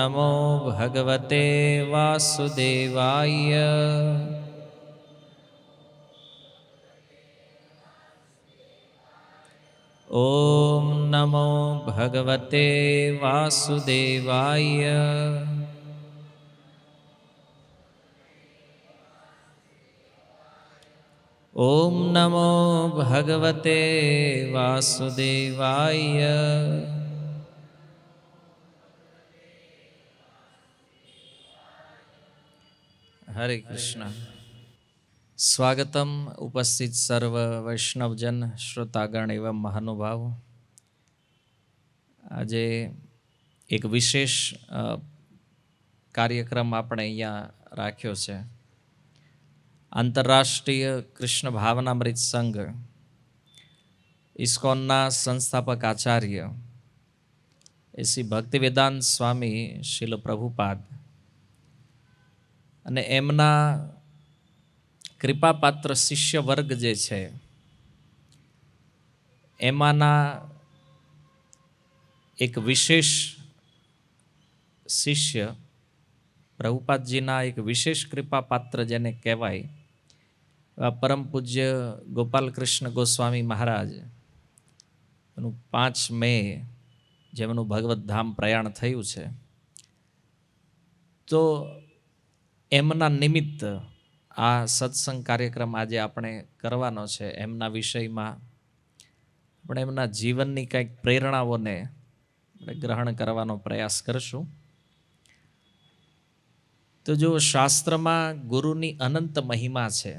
નમો ભગવતે વાસુદેવાય. ઓમ નમો ભગવતે વાસુદેવાય. ઓમ નમો ભગવતે વાસુદેવાય. હરે કૃષ્ણ. સ્વાગતમ ઉપસ્થિત સર્વ વૈષ્ણવજન શ્રોતાગણ એવં મહાનુભાવ. આજે એક વિશેષ કાર્યક્રમ આપણે અહીંયા રાખ્યો છે. આંતરરાષ્ટ્રીય કૃષ્ણ ભાવનામૃત સંઘ ઇસ્કોનના સંસ્થાપક આચાર્ય શ્રી ભક્તિવેદાંત સ્વામી શીલ પ્રભુપાદ અને એમના કૃપાપાત્ર શિષ્ય વર્ગ જે છે એમાંના એક વિશેષ શિષ્ય પ્રભુપાદજીના એક વિશેષ કૃપાપાત્ર જેને કહેવાય પરમ પૂજ્ય ગોપાલકૃષ્ણ ગોસ્વામી મહારાજ એનું 5 મે જેમનું ભગવત ધામ પ્રયાણ થયું છે, તો એમના નિમિત્ત આ સત્સંગ કાર્યક્રમ આજે આપણે કરવાનો છે. એમના વિષયમાં આપણે એમના જીવનની કંઈક પ્રેરણાઓને ગ્રહણ કરવાનો પ્રયાસ કરશું. તો જો શાસ્ત્રમાં ગુરુની અનંત મહિમા છે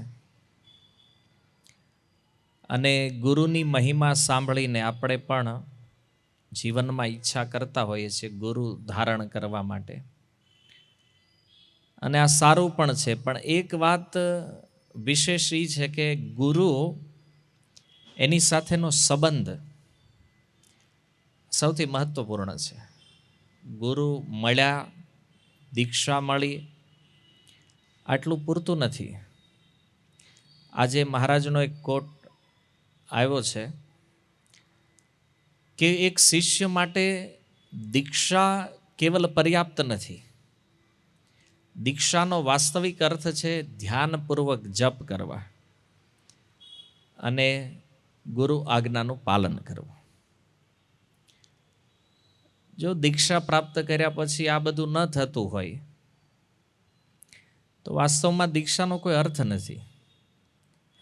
અને ગુરુની મહિમા સાંભળીને આપણે પણ જીવનમાં ઈચ્છા કરતા હોઈએ છીએ ગુરુ ધારણ કરવા માટે, અને આ સારું પણ છે. પણ એક વાત વિશેષ એ છે કે ગુરુ એની સાથેનો સંબંધ સૌથી મહત્વપૂર્ણ છે. ગુરુ મળ્યા, દીક્ષા મળી, આટલું પૂરતું નથી. આજે મહારાજનો એક કોટ આવ્યો છે કે એક શિષ્ય માટે દીક્ષા કેવલ પર્યાપ્ત નથી. દીક્ષાનો વાસ્તવિક અર્થ છે ધ્યાનપૂર્વક જપ કરવા અને ગુરુ આજ્ઞાનું પાલન કરવું. જો દીક્ષા પ્રાપ્ત કર્યા પછી આ બધું ન થતું હોય તો વાસ્તવમાં દીક્ષાનો કોઈ અર્થ નથી.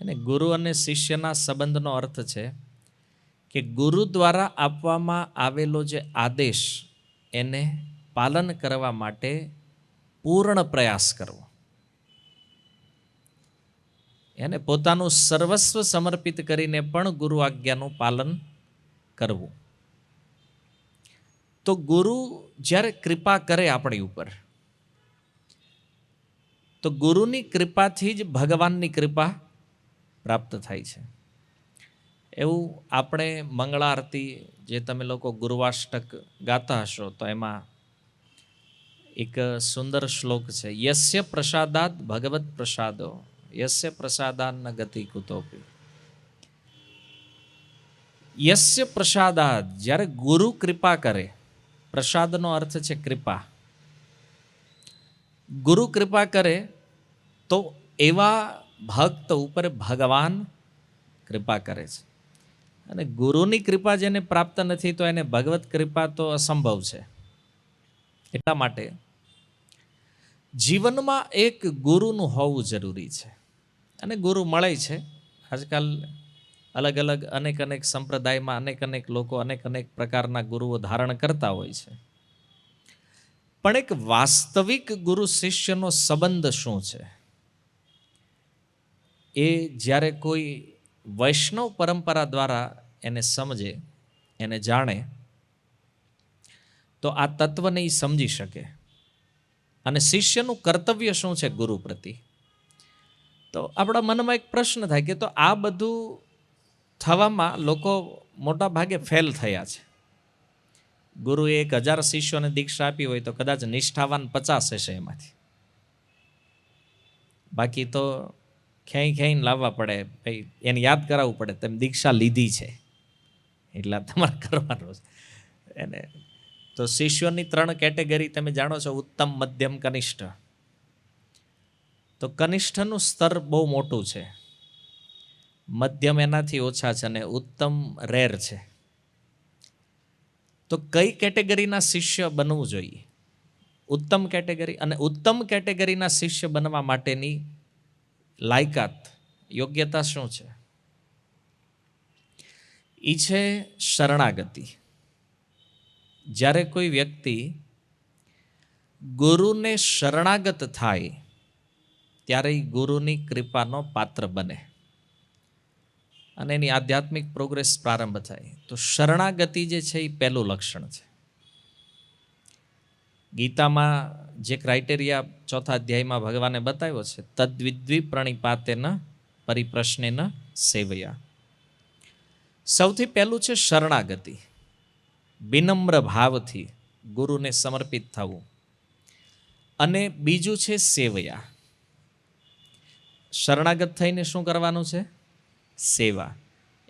અને ગુરુ અને શિષ્યના સંબંધનો અર્થ છે કે ગુરુ દ્વારા આપવામાં આવેલો જે આદેશ એને પાલન કરવા માટે પૂર્ણ પ્રયાસ કરવો, એને પોતાનું સર્વસ્વ સમર્પિત કરીને પણ ગુરુ આજ્ઞાનું પાલન કરવું. તો ગુરુ જ્યારે કૃપા કરે આપણી ઉપર, તો ગુરુની કૃપાથી જ ભગવાનની કૃપા પ્રાપ્ત થાય છે. એવું આપણે મંગળા આરતી જે તમે લોકો ગુરુવાષ્ટક ગાતા હશો તો એમાં એક સુંદર શ્લોક છે, યસ્ય પ્રસાદાત ભગવત પ્રસાદો યસ્ય પ્રસાદાન ન ગતિ કુતોપી. યસ્ય પ્રસાદાત, જ્યારે ગુરુ કૃપા કરે, પ્રસાદનો અર્થ છે કૃપા. ગુરુ કૃપા કરે તો એવા ભક્ત ઉપર ભગવાન કૃપા કરે છે. અને ગુરુની કૃપા જેને પ્રાપ્ત નથી તો એને ભગવત કૃપા તો અસંભવ છે. એટલા માટે જીવનમાં એક ગુરુનું હોવું જરૂરી છે. અને ગુરુ મળે છે. આજકાલ અલગ અલગ અનેક સંપ્રદાયમાં અનેક લોકો અનેક પ્રકારના ગુરુઓ ધારણ કરતા હોય છે. પણ એક વાસ્તવિક ગુરુ શિષ્યનો સંબંધ શું છે એ જ્યારે કોઈ વૈષ્ણવ પરંપરા દ્વારા એને સમજે, એને જાણે, તો આ તત્વને એ સમજી શકે. અને શિષ્યનું કર્તવ્ય શું છે ગુરુ પ્રતિ, તો આપણા મનમાં એક પ્રશ્ન થાય કે તો આ બધું થવામાં લોકો મોટા ભાગે ફેલ થયા છે. ગુરુએ 1000 શિષ્યોને દીક્ષા આપી હોય તો કદાચ નિષ્ઠાવાન 50 હશે એમાંથી. બાકી તો ખેંઈને લાવવા પડે, ભાઈ એને યાદ કરાવવું પડે તમે દીક્ષા લીધી છે એટલે તમારે કરવાનું છે એને. તો શિષ્યોની 3 કેટેગરી તમે જાણો છો, ઉત્તમ, મધ્યમ, કનિષ્ઠ. તો કનિષ્ઠનું સ્તર બહુ મોટું છે, મધ્યમ એનાથી ઓછા છે અને ઉત્તમ રેર છે. તો કઈ કેટેગરીના શિષ્ય બનવું જોઈએ? ઉત્તમ કેટેગરી. અને ઉત્તમ કેટેગરીના શિષ્ય બનવા માટેની લાયકાત, યોગ્યતા શું છે? એ છે શરણાગતિ. જ્યારે કોઈ વ્યક્તિ ગુરુને શરણાગત થાય ત્યારે એ ગુરુની કૃપાનો પાત્ર બને અને એની આધ્યાત્મિક પ્રોગ્રેસ પ્રારંભ થાય. તો શરણાગતિ જે છે એ પહેલું લક્ષણ છે. ગીતામાં જે ક્રાઇટેરિયા 4થા અધ્યાયમાં ભગવાને બતાવ્યો છે, તદ્વિદ્વિ પ્રણિપાતેન પરિપ્રશ્નેન સેવયા. સૌથી પહેલું છે શરણાગતિ, વિનમ્ર ભાવથી ગુરુને સમર્પિત થવું. અને બીજું છે સેવયા. શરણાગત થઈને શું કરવાનું છે? સેવા.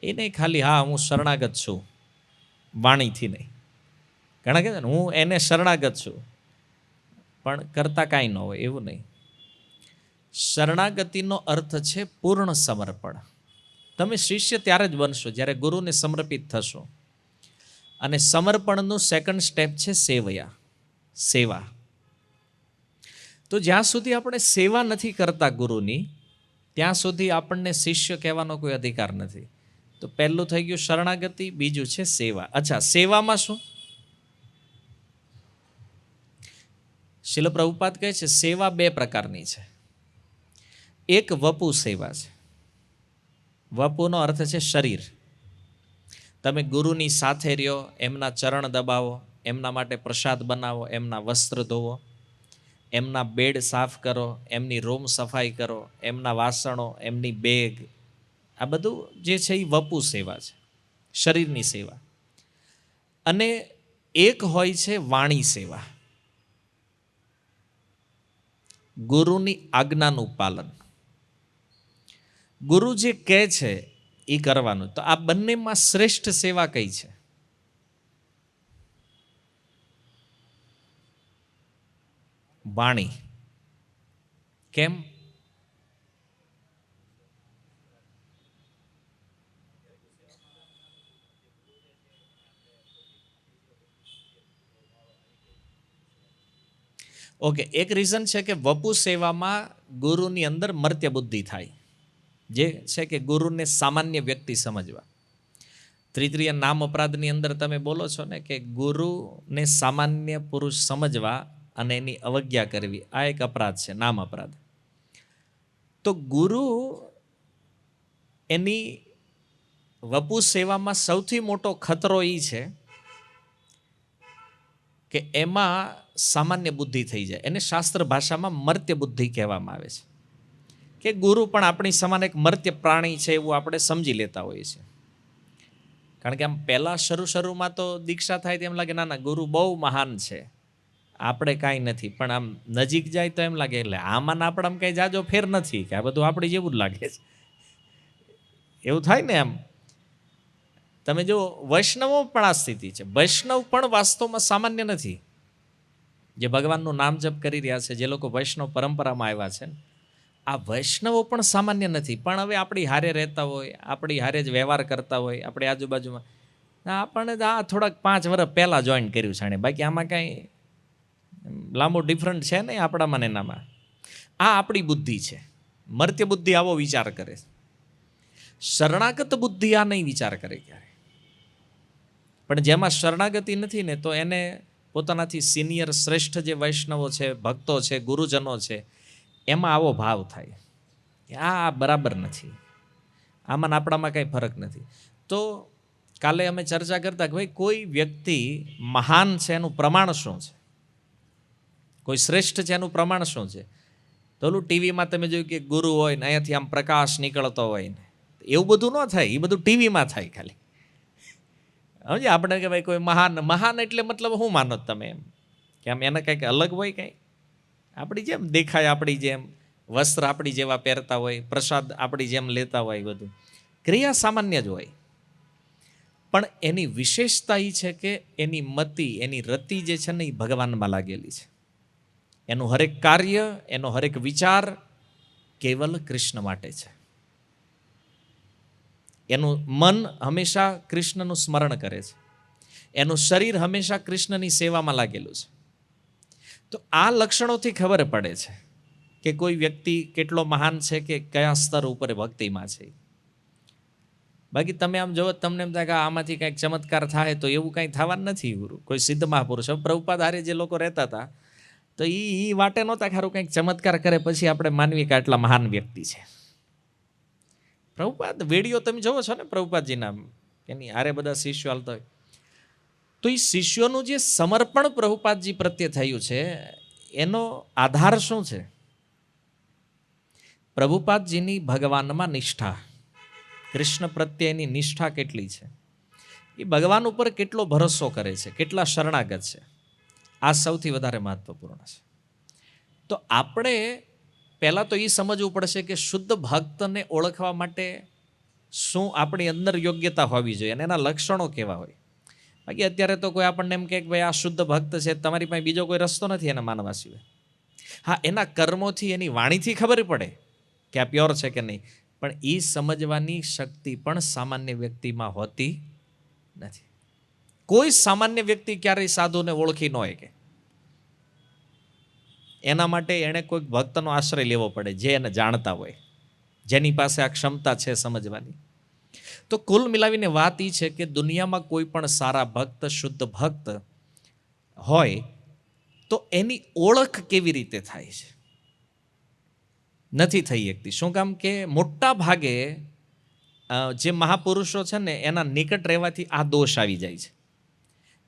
એ નહીં ખાલી હા હું શરણાગત છું વાણીથી નહીં. ઘણા કહે છે ને હું એને શરણાગત છું, પણ કરતા કાંઈ ન હોય એવું નહીં. શરણાગતિનો અર્થ છે પૂર્ણ સમર્પણ. તમે શિષ્ય ત્યારે જ બનશો જ્યારે ગુરુને સમર્પિત થશો. અને સમર્પણનું સેકન્ડ સ્ટેપ છે સેવયા, સેવા. તો જ્યાં સુધી આપણે સેવા નથી કરતા ગુરુની, ત્યાં સુધી આપણને શિષ્ય કહેવાનો કોઈ અધિકાર નથી. તો પહેલું થઈ ગયું શરણાગતિ, બીજું છે સેવા. અચ્છા, સેવામાં શું? શીલ પ્રભુપાદ કહે છે સેવા 2 પ્રકારની છે. એક વપુ સેવા છે. વપુનો અર્થ છે શરીર. તમે ગુરુની સાથે રહ્યો, એમના ચરણ દબાવો, એમના માટે પ્રસાદ બનાવો, એમના વસ્ત્ર ધોવો, એમના બેડ સાફ કરો, એમની રૂમ સફાઈ કરો, એમના વાસણો, એમની બેગ, આ બધું જે છે એ વપુ સેવા છે, શરીરની સેવા. અને એક હોય છે વાણી સેવા, ગુરુની આજ્ઞાનું પાલન. ગુરુ જે કહે છે એ કરવાનું. તો આ બંનેમાં શ્રેષ્ઠ સેવા કઈ છે? વાણી. કેમ? ઓકે, એક રીઝન છે કે વપુ સેવામાં ગુરુની અંદર મર્ત્ય બુદ્ધિ થાય, જે છે કે ગુરુને સામાન્ય વ્યક્તિ સમજવા. ત્રિત્રીય નામ અપરાધની અંદર તમે બોલો છો ને કે ગુરુને સામાન્ય પુરુષ સમજવા અને એની અવજ્ઞા કરવી, આ એક અપરાધ છે, નામ અપરાધ. તો ગુરુ એની વપુ સેવામાં સૌથી મોટો ખતરો એ છે કે એમાં સામાન્ય બુદ્ધિ થઈ જાય. એને શાસ્ત્ર ભાષામાં મર્ત્ય બુદ્ધિ કહેવામાં આવે છે, કે ગુરુ પણ આપણી સમાન એક મર્ત્ય પ્રાણી છે એવું આપણે સમજી લેતા હોઈએ છીએ. કારણ કે આમ પહેલાં શરૂમાં તો દીક્ષા થાય તો એમ લાગે ના ના ગુરુ બહુ મહાન છે, આપણે કાંઈ નથી. પણ આમ નજીક જાય તો એમ લાગે એટલે આમાં આપણામાં કંઈ જાજો ફેર નથી, કે આ બધું આપણી જેવું જ લાગે છે, એવું થાય ને. એમ તમે જો વૈષ્ણવો પણ આ સ્થિતિ છે. વૈષ્ણવ પણ વાસ્તવમાં સામાન્ય નથી. જે ભગવાનનું નામ જપ કરી રહ્યા છે, જે લોકો વૈષ્ણવ પરંપરામાં આવ્યા છે, આ વૈષ્ણવો પણ સામાન્ય નથી. પણ હવે આપણી હારે રહેતા હોય, આપણી હારે જ વ્યવહાર કરતા હોય, આપણી આજુબાજુમાં આપણને આ થોડાક 5 વર્ષ પહેલાં જોઈન કર્યું છે, બાકી આમાં કાંઈ લાંબો ડિફરન્ટ છે નહીં આપણામાં ને એનામાં. આ આપણી બુદ્ધિ છે. મર્ત્ય બુદ્ધિ આવો વિચાર કરે. શરણાગત બુદ્ધિ આ નહીં વિચાર કરે ક્યારે. પણ જેમાં શરણાગતિ નથી ને, તો એને પોતાનાથી સિનિયર શ્રેષ્ઠ જે વૈષ્ણવો છે, ભક્તો છે, ગુરુજનો છે, એમાં આવો ભાવ થાય કે આ બરાબર નથી, આમાં આપણામાં કંઈ ફરક નથી. તો કાલે અમે ચર્ચા કરતા કે ભાઈ કોઈ વ્યક્તિ મહાન છે એનું પ્રમાણ શું છે, કોઈ શ્રેષ્ઠ છે એનું પ્રમાણ શું છે? તો ઓલું ટીવીમાં તમે જોયું કે ગુરુ હોય ને અહીંયાથી આમ પ્રકાશ નીકળતો હોય ને, એવું બધું ન થાય. એ બધું ટીવીમાં થાય ખાલી. સમજે આપણે કે ભાઈ કોઈ મહાન એટલે મતલબ શું માનો તમે એમ કે આમ એને કંઈક અલગ હોય, કંઈ આપણી જેમ દેખાય, આપણી જેમ વસ્ત્ર આપણી જેવા પહેરતા હોય, પ્રસાદ આપણી જેમ લેતા હોય, બધું ક્રિયા સામાન્ય જ હોય. પણ એની વિશેષતા એ છે કે એની મતિ, એની રતિ જે છે ને એ ભગવાનમાં લાગેલી છે. એનું હરેક કાર્ય, એનો હરેક વિચાર કેવલ કૃષ્ણ માટે છે. એનું મન હંમેશા કૃષ્ણનું સ્મરણ કરે છે. એનું શરીર હંમેશા કૃષ્ણની સેવામાં લાગેલું છે. તો આ લક્ષણોથી ખબર પડે છે કે કોઈ વ્યક્તિ કેટલો મહાન છે કે કયા સ્તર ઉપર ભક્તિમાં છે. બાકી તમે આમ જોવો તમને એમ થાય કે આમાંથી કંઈક ચમત્કાર થાય, તો એવું કંઈ થવાનું નથી. કોઈ સિદ્ધ મહાપુરુષ, પ્રભુપાદ હારે જે લોકો રહેતા હતા તો એ વાટે નહોતા ખારું કંઈક ચમત્કાર કરે પછી આપણે માનવી કે આટલા મહાન વ્યક્તિ છે. પ્રભુપાદ વિડીયો તમે જોવો છો ને પ્રભુપાદજીના, એની હારે બધા શિષ્યો હાલતા હોય, તો એ શિષ્યોનું જે સમર્પણ પ્રભુપાદજી પ્રત્યે થયું છે એનો આધાર શું છે? પ્રભુપાદજીની ભગવાનમાં નિષ્ઠા, કૃષ્ણ પ્રત્યેની નિષ્ઠા કેટલી છે, એ ભગવાન ઉપર કેટલો ભરોસો કરે છે, કેટલા શરણાગત છે, આ સૌથી વધારે મહત્વપૂર્ણ છે. તો આપણે પહેલાં તો એ સમજવું પડશે કે શુદ્ધ ભક્તને ઓળખવા માટે શું આપણી અંદર યોગ્યતા હોવી જોઈએ અને એના લક્ષણો કેવા હોય. બાકી અત્યારે તો કોઈ આપણને એમ કહે કે ભાઈ આ શુદ્ધ ભક્ત છે, તમારી પાસે બીજો કોઈ રસ્તો નથી એને માનવા સિવાય. હા, એના કર્મોથી, એની વાણીથી ખબર પડે કે આ પ્યોર છે કે નહીં, પણ એ સમજવાની શક્તિ પણ સામાન્ય વ્યક્તિમાં હોતી નથી. કોઈ સામાન્ય વ્યક્તિ ક્યારેય સાધુને ઓળખી ન હોય કે એના માટે એણે કોઈક ભક્તનો આશ્રય લેવો પડે જે એને જાણતા હોય, જેની પાસે આ ક્ષમતા છે સમજવાની. તો કુલ મિલાવીને વાત એ છે કે દુનિયામાં કોઈ પણ સારા ભક્ત, શુદ્ધ ભક્ત હોય તો એની ઓળખ કેવી રીતે થાય છે? નથી થઈ શકતી. શું કામ કે મોટા ભાગે જે મહાપુરુષો છે ને એના નિકટ રહેવાથી આ દોષ આવી જાય છે.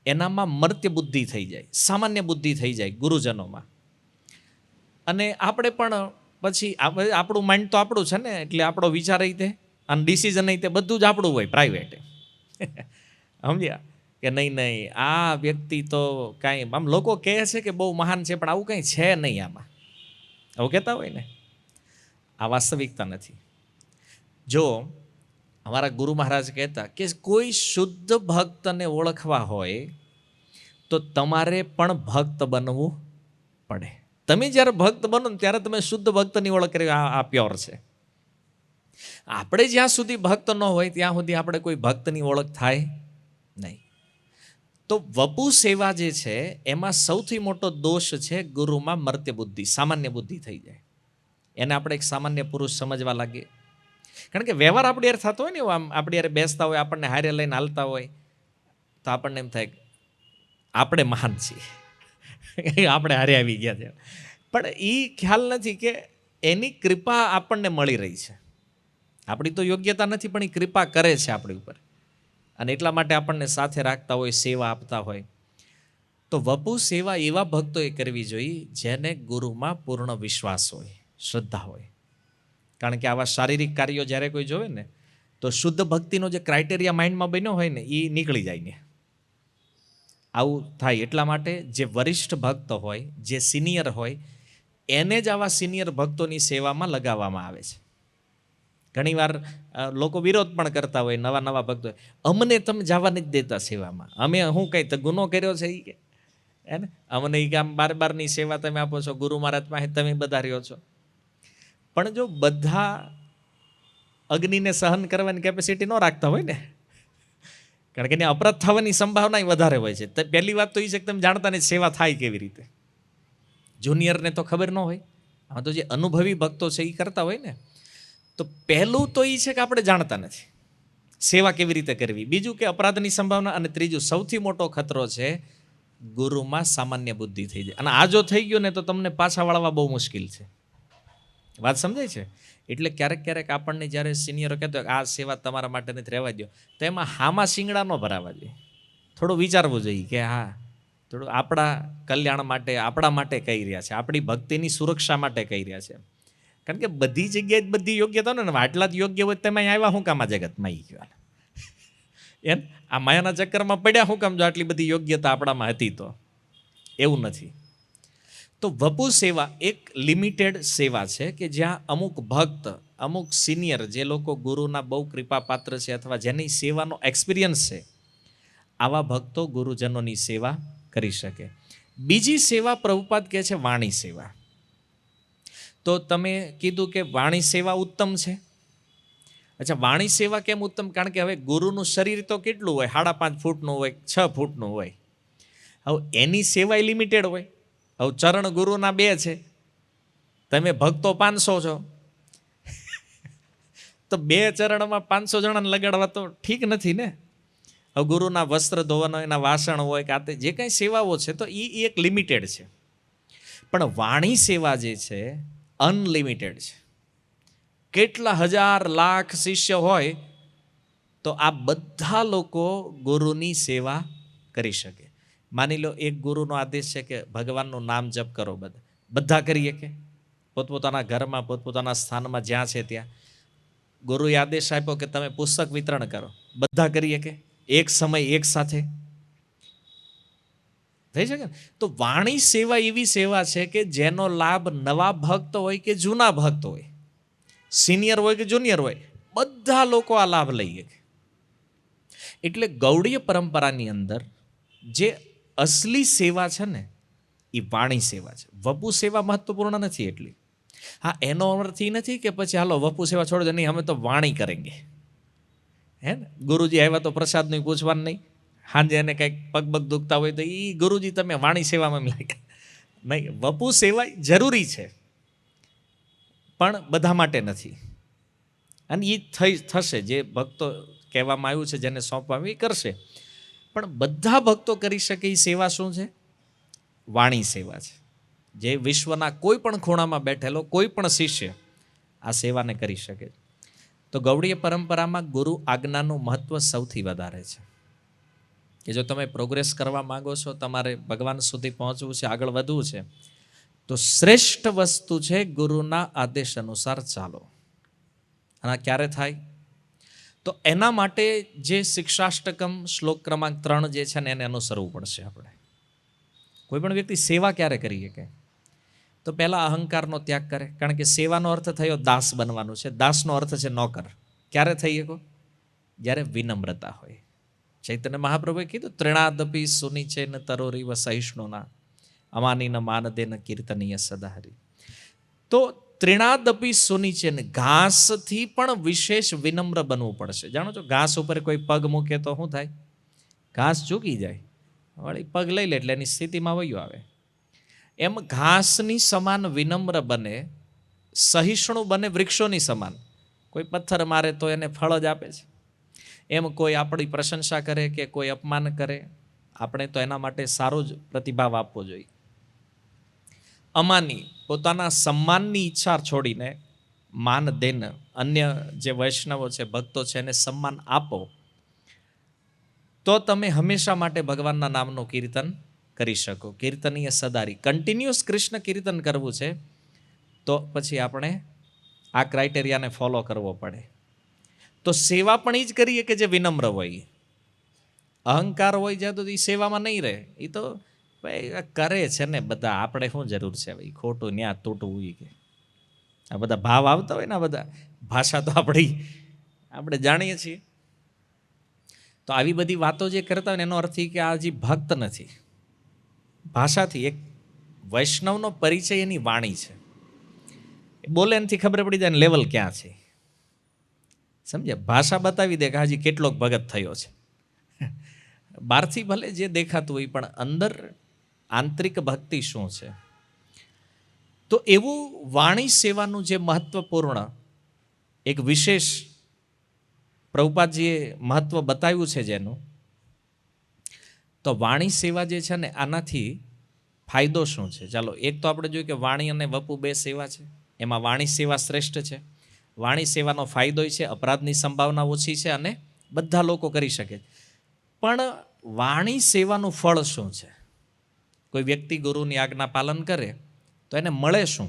એનામાં મર્ત્ય બુદ્ધિ થઈ જાય, સામાન્ય બુદ્ધિ થઈ જાય ગુરુજનોમાં. અને આપણે પણ પછી આપણું માઇન્ડ તો આપણું છે ને, એટલે આપણો વિચાર રીતે અને ડિસિઝન રીતે બધું જ આપણું હોય, પ્રાઇવેટ. સમજ્યા કે નહીં, આ વ્યક્તિ તો કાંઈ આમ લોકો કહે છે કે બહુ મહાન છે, પણ આવું કંઈ છે નહીં આમાં, આવું કહેતા હોય ને, આ વાસ્તવિકતા નથી. જો અમારા ગુરુ મહારાજ કહેતા કે કોઈ શુદ્ધ ભક્તને ઓળખવા હોય તો તમારે પણ ભક્ત બનવું પડે. તમે જ્યારે ભક્ત બનો ને ત્યારે તમે શુદ્ધ ભક્તની ઓળખ કરી, આ પ્યોર છે. આપણે જ્યાં સુધી ભક્ત ન હોય ત્યાં સુધી આપણે કોઈ ભક્તની ઓળખ થાય નહીં. તો વપુ સેવા જે છે એમાં સૌથી મોટો દોષ છે ગુરુમાં મર્ત્ય બુદ્ધિ, સામાન્ય બુદ્ધિ થઈ જાય. એને આપણે એક સામાન્ય પુરુષ સમજવા લાગીએ. કારણ કે વ્યવહાર આપણી યાર થતો હોય ને, આમ આપણી યાર બેસતા હોય, આપણને હારે લઈને હાલતા હોય તો આપણને એમ થાય આપણે મહાન છીએ, આપણે હારે આવી ગયા છે. પણ એ ખ્યાલ નથી કે એની કૃપા આપણને મળી રહી છે. આપણી તો યોગ્યતા નથી, પણ એ કૃપા કરે છે આપણી ઉપર, અને એટલા માટે આપણને સાથે રાખતા હોય, સેવા આપતા હોય. તો વપુ સેવા એવા ભક્તોએ કરવી જોઈએ જેને ગુરુમાં પૂર્ણ વિશ્વાસ હોય, શ્રદ્ધા હોય. કારણ કે આવા શારીરિક કાર્યો જ્યારે કોઈ જોવે ને તો શુદ્ધ ભક્તિનો જે ક્રાઇટેરિયા માઇન્ડમાં બન્યો હોય ને એ નીકળી જાય ને, આવું થાય. એટલા માટે જે વરિષ્ઠ ભક્ત હોય, જે સિનિયર હોય, એને જ આવા સિનિયર ભક્તોની સેવામાં લગાવવામાં આવે છે. ઘણીવાર લોકો વિરોધ પણ કરતા હોય, નવા નવા ભક્તો, અમને તમે જવા નથી દેતા સેવામાં, અમે શું કંઈ તો ગુનો કર્યો છે એ કે હે ને, અમને એ કામ બારની સેવા તમે આપો છો, ગુરુ મહારાજ પાસે તમે બધા રહ્યો છો. પણ જો બધા અગ્નિને સહન કરવાની કેપેસિટી ન રાખતા હોય ને, કારણ કે એને અપરાધ થવાની સંભાવના વધારે હોય છે. પહેલી વાત તો એ છે કે તમે જાણતા ને સેવા થાય કેવી રીતે. જુનિયરને તો ખબર ન હોય, આમાં તો જે અનુભવી ભક્તો છે એ કરતા હોય ને. તો પહેલું તો એ છે કે આપણે જાણતા નથી સેવા કેવી રીતે કરવી. બીજું કે અપરાધની સંભાવના, અને ત્રીજું સૌથી મોટો ખતરો છે ગુરુમાં સામાન્ય બુદ્ધિ થઈ જાય. અને આ જો થઈ ગયું ને તો તમને પાછા વળવા બહુ મુશ્કેલ છે. વાત સમજાય છે? એટલે ક્યારેક ક્યારેક આપણને જ્યારે સિનિયરો કહેતો આ સેવા તમારા માટે નથી રહેવા દો, તો એમાં હામાં શિંગડા ન ભરાવા જોઈએ. થોડું વિચારવું જોઈએ કે હા, થોડું આપણા કલ્યાણ માટે, આપણા માટે કહી રહ્યા છે, આપણી ભક્તિની સુરક્ષા માટે કહી રહ્યા છે. કારણ કે બધી જગ્યાએ જ બધી યોગ્યતા ને, આટલા જ યોગ્ય હોય તમે આવ્યા શું કામ આ જગતમાં આવી ગયો એમ, આ માયાના ચક્કરમાં પડ્યા શું કામ જો આટલી બધી યોગ્યતા આપણામાં હતી તો? એવું નથી. તો વપુ સેવા એક લિમિટેડ સેવા છે કે જ્યાં અમુક ભક્ત, અમુક સિનિયર જે લોકો ગુરુના બહુ કૃપાપાત્ર છે અથવા જેની સેવાનો એક્સપિરિયન્સ છે, આવા ભક્તો ગુરુજનોની સેવા કરી શકે. બીજી સેવા પ્રભુપાદ કહે છે વાણી સેવા. તો તમે કીધું કે વાણી સેવા ઉત્તમ છે. અચ્છા, વાણી સેવા કેમ ઉત્તમ? કારણ કે હવે ગુરુનું શરીર તો કેટલું હોય, 5.5 ફૂટનું હોય, 6 ફૂટનું હોય. હવે એની સેવા લિમિટેડ હોય. હવે ચરણ ગુરુના 2 છે, તમે ભક્તો 500 છો, તો 2 ચરણમાં 500 જણાને લગાડવા તો ઠીક નથી ને. હવે ગુરુના વસ્ત્ર ધોવાનો, એના વાસણ હોય કે આ જે કંઈ સેવાઓ છે તો એ એક લિમિટેડ છે. પણ વાણી સેવા જે છે અનલિમિટેડ છે. કેટલા હજાર લાખ શિષ્ય હોય તો આ બધા લોકો ગુરુની સેવા કરી શકે. માની લો એક ગુરુનો આદેશ છે કે ભગવાનનું નામ જપ કરો, બધા કરીએ કે પોતપોતાના ઘરમાં, પોતપોતાના સ્થાનમાં જ્યાં છે ત્યાં. ગુરુએ આદેશ આપ્યો કે તમે પુસ્તક વિતરણ કરો, બધા કરીએ કે એક સમય એક સાથે? થઈ શકે ને. તો વાણી સેવા એવી સેવા છે કે જેનો લાભ નવા ભક્ત હોય કે જૂના ભક્ત હોય, સિનિયર હોય કે જુનિયર હોય, બધા લોકો આ લાભ લઈએ. એટલે ગૌડીય પરંપરાની અંદર જે અસલી સેવા છે ને એ વાણી સેવા છે. વપુ સેવા મહત્વપૂર્ણ નથી એટલી. હા, એનો અર્થ એ નથી કે પછી હાલો વપુ સેવા છોડ દે, નહીં અમે તો વાણી કરેંગે. હે ને, ગુરુજી આવ્યા તો પ્રસાદનું પૂછવાનું નહીં, સાંજે એને કંઈક પગ દુખતા હોય તો એ ગુરુજી તમે વાણી સેવામાં લાગ્યા નહીં. વપુ સેવા જરૂરી છે પણ બધા માટે નથી. અને એ થશે, જે ભક્તો કહેવામાં આવ્યું છે જેને સોંપવામાં એ કરશે. પણ બધા ભક્તો કરી શકે એ સેવા શું છે? વાણી સેવા છે. જે વિશ્વના કોઈ પણ ખૂણામાં બેઠેલો કોઈ પણ શિષ્ય આ સેવાને કરી શકે. તો ગૌડીય પરંપરામાં ગુરુ આજ્ઞાનું મહત્વ સૌથી વધારે છે. કે જો તમે પ્રોગ્રેસ કરવા માંગો છો, તમારે ભગવાન સુધી પહોંચવું છે, આગળ વધવું છે, તો શ્રેષ્ઠ વસ્તુ છે ગુરુના આદેશ અનુસાર ચાલો. અને ક્યારે થાય? તો એના માટે જે શિક્ષાષ્ટકમ શ્લોક ક્રમાંક 3 જે છે ને એને અનુસરવું પડશે આપણે. કોઈ પણ વ્યક્તિ સેવા ક્યારે કરી શકે? તો પહેલા અહંકારનો ત્યાગ કરે. કારણ કે સેવાનો અર્થ થયો દાસ બનવાનું છે. દાસનો અર્થ છે નોકર. ક્યારે થઈ શકો? જ્યારે વિનમ્રતા હોય. ચૈતન્ય મહાપ્રભુએ કીધું ત્રિણાદપી સુનિચેન તરોરીવ સહિષ્ણુના અમાનીન માનદેન કીર્તનીય સદાહરી. તો ત્રિણાદપી સુનિચેન, ઘાસથી પણ વિશેષ વિનમ્ર બનવું પડશે. જાણો છો, ઘાસ ઉપર કોઈ પગ મૂકે તો શું થાય? ઘાસ ઝૂકી જાય, વળી પગ લઈ લે એટલે એની સ્થિતિમાં વયું આવે. એમ ઘાસની સમાન વિનમ્ર બને, સહિષ્ણુ બને વૃક્ષોની સમાન. કોઈ પથ્થર મારે તો એને ફળ જ આપે છે. એમ કોઈ આપણી પ્રશંસા કરે કે કોઈ અપમાન કરે, આપણે તો એના માટે સારો જ પ્રતિભાવ આપવો જોઈએ. અમાની, પોતાના સન્માનની ઈચ્છા છોડીને માન દેન, અન્ય જે વૈષ્ણવો છે, ભક્તો છે, એને સન્માન આપો, તો તમે હંમેશા માટે ભગવાનના નામનું કીર્તન કરી શકો. કીર્તનીય સદારી, કન્ટિન્યુઅસ કૃષ્ણ કીર્તન કરવું છે તો પછી આપણે આ ક્રાઇટેરિયાને ફોલો કરવો પડે. તો સેવા પણ એ જ કરીએ કે જે વિનમ્ર હોય. અહંકાર હોય જાય તો એ સેવામાં નહીં રહે. એ તો ભાઈ કરે છે ને બધા, આપણે શું જરૂર છે ભાઈ ખોટું ન્યા તૂટવું? એ કે આ બધા ભાવ આવતા હોય ને, આ બધા ભાષા તો આપણે જાણીએ છીએ. તો આવી બધી વાતો જે કરતા હોય ને એનો અર્થ એ કે આ હજી ભક્ત નથી. ભાષાથી એક વૈષ્ણવનો પરિચય એની વાણી છે. બોલે એનાથી ખબર પડી જાય લેવલ ક્યાં છે. સમજ્યા? ભાષા બતાવી દે કે હજી કેટલોક ભગત થયો છે. બહારથી ભલે જે દેખાતું હોય પણ અંદર આંતરિક ભક્તિ શું છે. તો એવું વાણી સેવાનું જે મહત્વપૂર્ણ એક વિશેષ પ્રભુપાદજીએ મહત્વ બતાવ્યું છે જેનું, તો વાણી સેવા જે છે ને આનાથી ફાયદો શું છે? ચાલો, એક તો આપણે જોયું કે વાણી અને વપુ 2 સેવા છે. એમાં વાણી સેવા શ્રેષ્ઠ છે. વાણી સેવાનો ફાયદો છે અપરાધની સંભાવના ઓછી છે અને બધા લોકો કરી શકે. પણ વાણી સેવાનું ફળ શું છે? કોઈ વ્યક્તિ ગુરુની આજ્ઞા પાલન કરે તો એને મળે શું?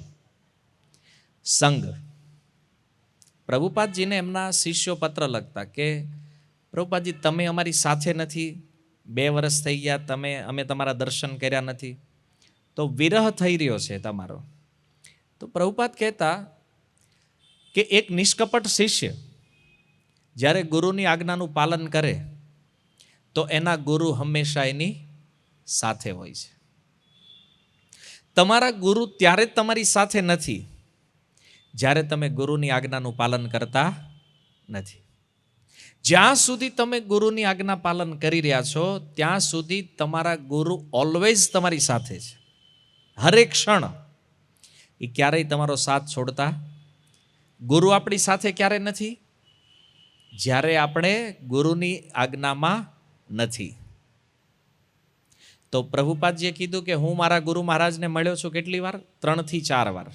સંગ. પ્રભુપાદજીને એમના શિષ્યો પત્ર લખતા કે પ્રભુપાદજી, તમે અમારી સાથે નથી, 2 વર્ષ થઈ ગયા, અમે તમારા દર્શન કર્યા નથી, તો વિરહ થઈ રહ્યો છે તમારો. તો પ્રભુપાદ કહેતા કે એક નિષ્કપટ શિષ્ય જ્યારે ગુરુની આજ્ઞાનું પાલન કરે તો એના ગુરુ હંમેશા એની સાથે હોય છે. તમારા ગુરુ ત્યારે તમારી સાથે નથી જ્યારે તમે ગુરુની આજ્ઞાનું પાલન કરતા નથી. જ્યાં સુધી તમે ગુરુની આજ્ઞા પાલન કરી રહ્યા છો ત્યાં સુધી તમારા ગુરુ ઓલવેઝ તમારી સાથે છે. હરેક ક્ષણ એ ક્યારેય તમારો સાથ છોડતા. ગુરુ આપણી સાથે ક્યારે નથી? જ્યારે આપણે ગુરુની આજ્ઞામાં નથી. તો પ્રભુપાદજીએ કીધું કે હું મારા ગુરુ મહારાજને મળ્યો છું કેટલી વાર? 3 થી 4 વાર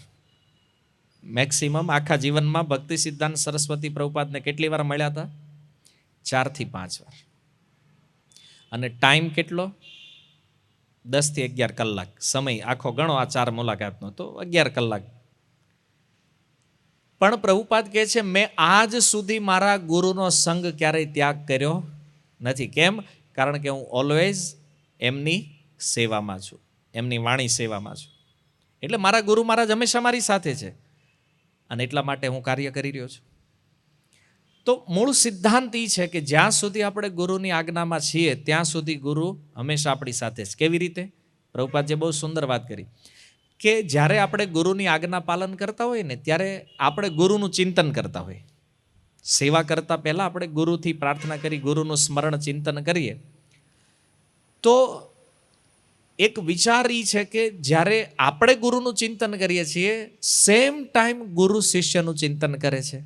મેક્સિમમ. આખા જીવનમાં ભક્તિ સિદ્ધાંત સરસ્વતી પ્રભુપાદને કેટલી વાર મળ્યા હતા? 4 થી 5 વાર. અને ટાઈમ કેટલો? 10 થી 11 કલાક. સમય આખો ગણો આ 4 મુલાકાતનો તો 11 કલાક. પણ પ્રભુપાદ કહે છે મેં આજ સુધી મારા ગુરુનો સંગ ક્યારેય ત્યાગ કર્યો નથી. કેમ? કારણ કે હું ઓલવેઝ એમની સેવામાં છું, એમની વાણી સેવામાં છું. એટલે મારા ગુરુ મહારાજ હંમેશા મારી સાથે છે અને એટલા માટે હું કાર્ય કરી રહ્યો છું. તો મૂળ સિદ્ધાંત એ છે કે જ્યાં સુધી આપણે ગુરુની આજ્ઞામાં છીએ ત્યાં સુધી ગુરુ હંમેશા આપણી સાથે છે. કેવી રીતે? પ્રભુપાદજીએ બહુ સુંદર વાત કરી કે જ્યારે આપણે ગુરુની આજ્ઞા પાલન કરતા હોઈએ ને ત્યારે આપણે ગુરુનું ચિંતન કરતા હોઈએ. સેવા કરતા પહેલાં આપણે ગુરુથી પ્રાર્થના કરી, ગુરુનું સ્મરણ ચિંતન કરીએ તો એક વિચાર એ છે કે જ્યારે આપણે ગુરુનું ચિંતન કરીએ છીએ સેમ ટાઈમ ગુરુ શિષ્યનું ચિંતન કરે છે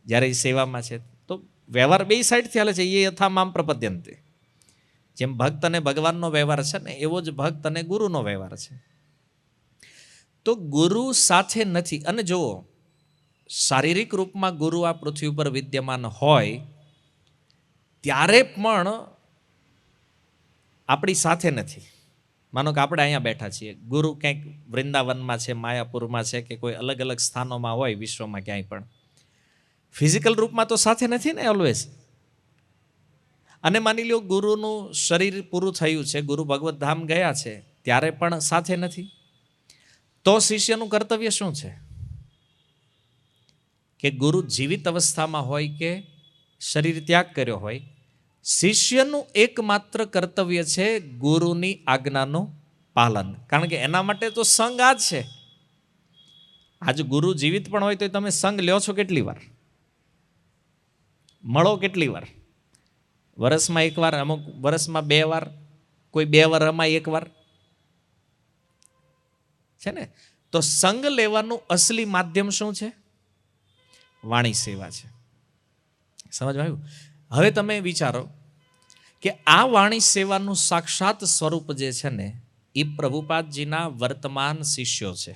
જ્યારે એ સેવામાં છે. તો વ્યવહાર બે સાઈડથી હાલે છે. એ યથા મામ પ્રપદ્યંતે. જેમ ભક્ત અને ભગવાનનો વ્યવહાર છે ને એવો જ ભક્ત અને ગુરુનો વ્યવહાર છે. તો ગુરુ સાથે નથી. અને જુઓ, શારીરિક રૂપમાં ગુરુ આ પૃથ્વી ઉપર વિદ્યમાન હોય ત્યારે પણ આપણી સાથે નથી. માનો કે આપણે અહીંયા બેઠા છીએ, ગુરુ ક્યાંક વૃંદાવનમાં છે, માયાપુરમાં છે કે કોઈ અલગ અલગ સ્થાનોમાં હોય વિશ્વમાં ક્યાંય પણ, ફિઝિકલ રૂપમાં તો સાથે નથી ને ઓલવેઝ. અને માની લો ગુરુનું શરીર પૂરું થયું છે, ગુરુ ભગવત ધામ ગયા છે ત્યારે પણ સાથે નથી. તો શિષ્યનું કર્તવ્ય શું છે? કે ગુરુ જીવિત અવસ્થામાં હોય કે શરીર ત્યાગ કર્યો હોય, શિષ્યનું એકમાત્ર કર્તવ્ય છે ગુરુની આજ્ઞાનું પાલન. કારણ કે એના માટે તો સંગ આ જ છે. આજ ગુરુ જીવિત પણ હોય તો તમે સંગ લ્યો છો કેટલી વાર? મળો કેટલી વાર? વર્ષમાં 1 વાર, અમુક વર્ષમાં 2 વાર, કોઈ 2 વર્ષમાં 1 વાર છે ને. તો સંગ લેવાનું અસલી માધ્યમ શું છે? વાણી સેવા છે. સમજમાં આવ્યું? હવે તમે વિચારો કે આ વાણી સેવાનું સાક્ષાત સ્વરૂપ જે છે ને એ પ્રભુપાદજીના વર્તમાન શિષ્યો છે.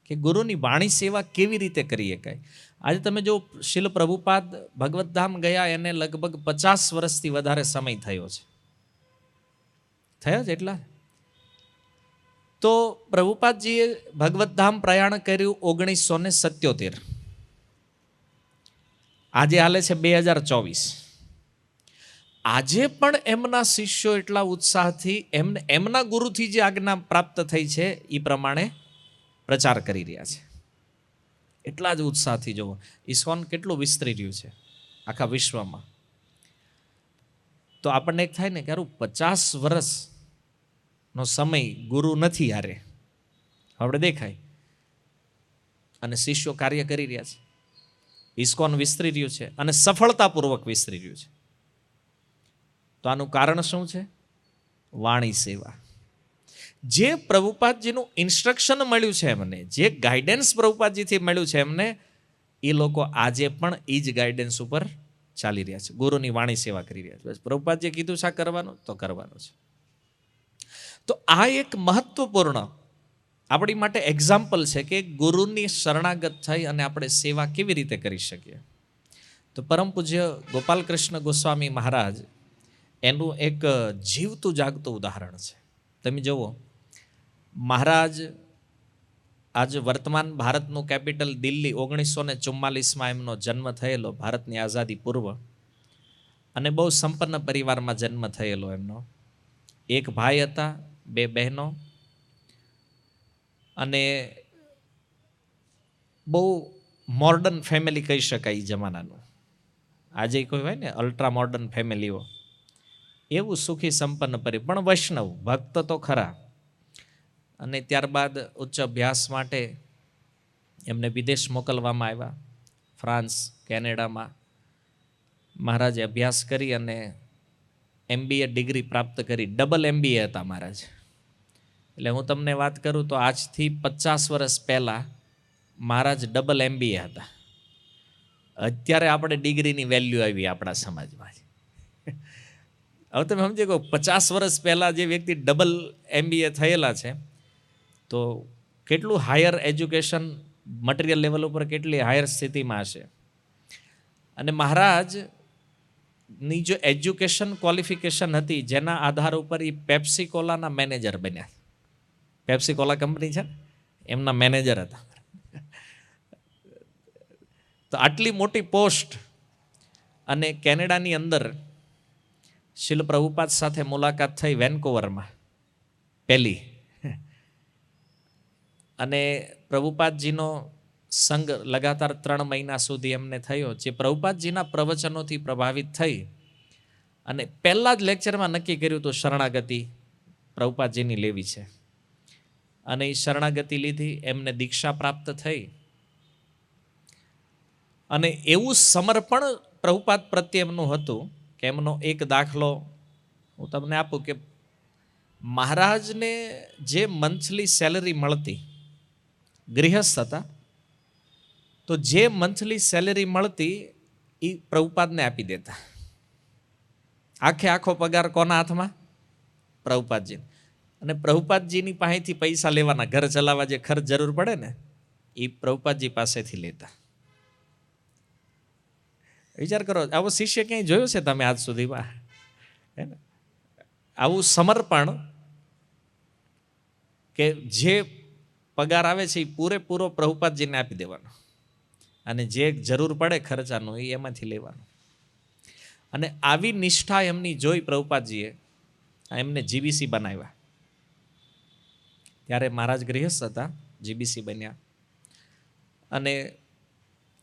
કે ગુરુની વાણી સેવા કેવી રીતે કરી શકાય? આજે તમે જો શીલ પ્રભુપાદ ભગવતધામ ગયા એને લગભગ 50 વર્ષથી વધારે સમય થયો છે. થયા જ એટલા. તો પ્રભુપાદજીએ ભગવતધામ પ્રયાણ કર્યું 1977. આજે હાલે છે 2024. આજે પણ એમના શિષ્યો એટલા ઉત્સાહથી એમના ગુરુથી જે આજ્ઞા પ્રાપ્ત થઈ છે એ પ્રમાણે પ્રચાર કરી રહ્યા છે. એટલા જ ઉત્સાહથી. જુઓ ઇસ્કોન કેટલું વિસ્તરી રહ્યું છે આખા વિશ્વમાં. તો આપણને એક થાય ને કે 50 વર્ષનો સમય ગુરુ નથી હારે, આપણે દેખાય અને શિષ્યો કાર્ય કરી રહ્યા છે. ઇસ્કોન વિસ્તરી રહ્યું છે અને સફળતાપૂર્વક વિસ્તરી રહ્યું છે. તો આનું કારણ શું છે? વાણી સેવા. જે પ્રભુપાદજીનું ઇન્સ્ટ્રક્શન મળ્યું છે એમને, જે ગાઈડન્સ પ્રભુપાદજીથી મળ્યું છે એમને, એ લોકો આજે પણ એ જ ગાઈડન્સ ઉપર ચાલી રહ્યા છે, ગુરુની વાણી સેવા કરી રહ્યા છે. પ્રભુપાદજીએ કીધું છે આ કરવાનું તો કરવાનું છે. તો આ એક મહત્વપૂર્ણ આપણી માટે એક્ઝામ્પલ છે કે ગુરુની શરણાગત થઈ અને આપણે સેવા કેવી રીતે કરી શકીએ. તો પરમ પૂજ્ય ગોપાલકૃષ્ણ ગોસ્વામી મહારાજ એનું એક જીવતું જાગતું ઉદાહરણ છે. તમે જુઓ, મહારાજ આજ વર્તમાન ભારતનું કેપિટલ દિલ્હી 1944માં એમનો જન્મ થયેલો, ભારતની આઝાદી પૂર્વ, અને બહુ સંપન્ન પરિવારમાં જન્મ થયેલો એમનો. એક ભાઈ હતા, 2 બહેનો, અને બહુ મોર્ડન ફેમિલી કહી શકાય એ જમાનાનું. આજે કોઈ હોય ને અલ્ટ્રા મોર્ડન ફેમિલીઓ, એવું સુખી સંપન્ન પરી, પણ વૈષ્ણવ ભક્ત તો ખરા. અને ત્યારબાદ ઉચ્ચ અભ્યાસ માટે એમને વિદેશ મોકલવામાં આવ્યા. ફ્રાન્સ, કેનેડામાં મહારાજે અભ્યાસ કરી અને MBA ડિગ્રી પ્રાપ્ત કરી. ડબલ MBA હતા મહારાજ. એટલે હું તમને વાત કરું તો આજથી 50 વર્ષ પહેલાં મહારાજ ડબલ MBA હતા. અત્યારે આપણે ડિગ્રીની વેલ્યુ આવી આપણા સમાજમાં. હવે તમે સમજો કે 50 વર્ષ પહેલાં જે વ્યક્તિ ડબલ MBA થયેલા છે તો કેટલું હાયર એજ્યુકેશન મટીરિયલ લેવલ ઉપર કેટલી હાયર સ્થિતિમાં હશે. અને મહારાજની જો એજ્યુકેશન ક્વોલિફિકેશન હતી જેના આધાર ઉપર એ પેપ્સીકોલાના મેનેજર બન્યા. પેપ્સીકોલા કંપની છે એમના મેનેજર હતા. તો આટલી મોટી પોસ્ટ. અને કેનેડાની અંદર શીલ પ્રભુપાદ સાથે મુલાકાત થઈ વેન્કોવરમાં પહેલી. અને પ્રભુપાદજીનો સંગ લગાતાર 3 મહિના સુધી એમને થયો, જે પ્રભુપાદજીના પ્રવચનોથી પ્રભાવિત થઈ અને પહેલા જ લેક્ચરમાં નક્કી કર્યું તો શરણાગતિ પ્રભુપાદજીની લેવી છે. અને એ શરણાગતિ લીધી, એમને દીક્ષા પ્રાપ્ત થઈ. અને એવું સમર્પણ પ્રભુપાદ પ્રત્યે એમનું હતું કે એમનો એક દાખલો હું તમને આપું કે મહારાજને જે મંથલી સેલરી મળતી, ગૃહસ્થ હતા, તો જે મંથલી સેલરી મળતી એ પ્રભુપાદને આપી દેતા. આખો પગાર કોના હાથમાં? પ્રભુપાદજી. અને પ્રભુપાદજીની પાસેથી પૈસા લેવાના, ઘર ચલાવવા જે ખર્ચ જરૂર પડે ને એ પ્રભુપાદજી પાસેથી લેતા. વિચાર કરો, આવો શિષ્ય ક્યાંય જોયો છે તમે આજ સુધીમાં? હે ને? આવું સમર્પણ કે જે પગાર આવે છે એ પૂરેપૂરો પ્રભુપાદજીને આપી દેવાનો અને જે જરૂર પડે ખર્ચાનું એ એમાંથી લેવાનું. અને આવી નિષ્ઠા એમની જોઈ પ્રભુપાદજીએ એમને GBC બનાવ્યા. ત્યારે મહારાજ ગૃહસ્થ હતા, GBC બન્યા. અને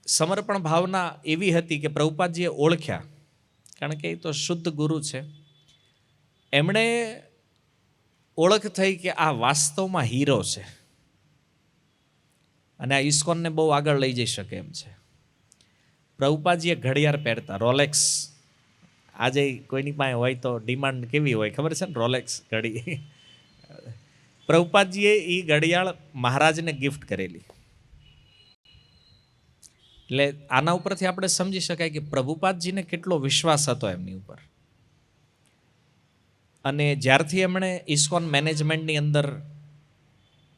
સમર્પણ ભાવના એવી હતી કે પ્રભુપાદજીએ ઓળખ્યા, કારણ કે એ તો શુદ્ધ ગુરુ છે. એમણે ઓળખ થઈ કે આ વાસ્તવમાં હીરો છે અને આ ઇસ્કોનને બહુ આગળ લઈ જઈ શકે એમ છે. પ્રભુપાદજીએ ઘડિયાળ પહેરતા, રોલેક્સ. આજે કોઈની પાસે હોય તો ડિમાન્ડ કેવી હોય ખબર છે ને, રોલેક્સ ઘડી. પ્રભુપાદજીએ એ ઘડિયાળ મહારાજને ગિફ્ટ કરેલી. એટલે આના ઉપરથી આપણે સમજી શકાય કે પ્રભુપાદજીને કેટલો વિશ્વાસ હતો એમની ઉપર. અને જ્યારથી એમણે ઇસ્કોન મેનેજમેન્ટની અંદર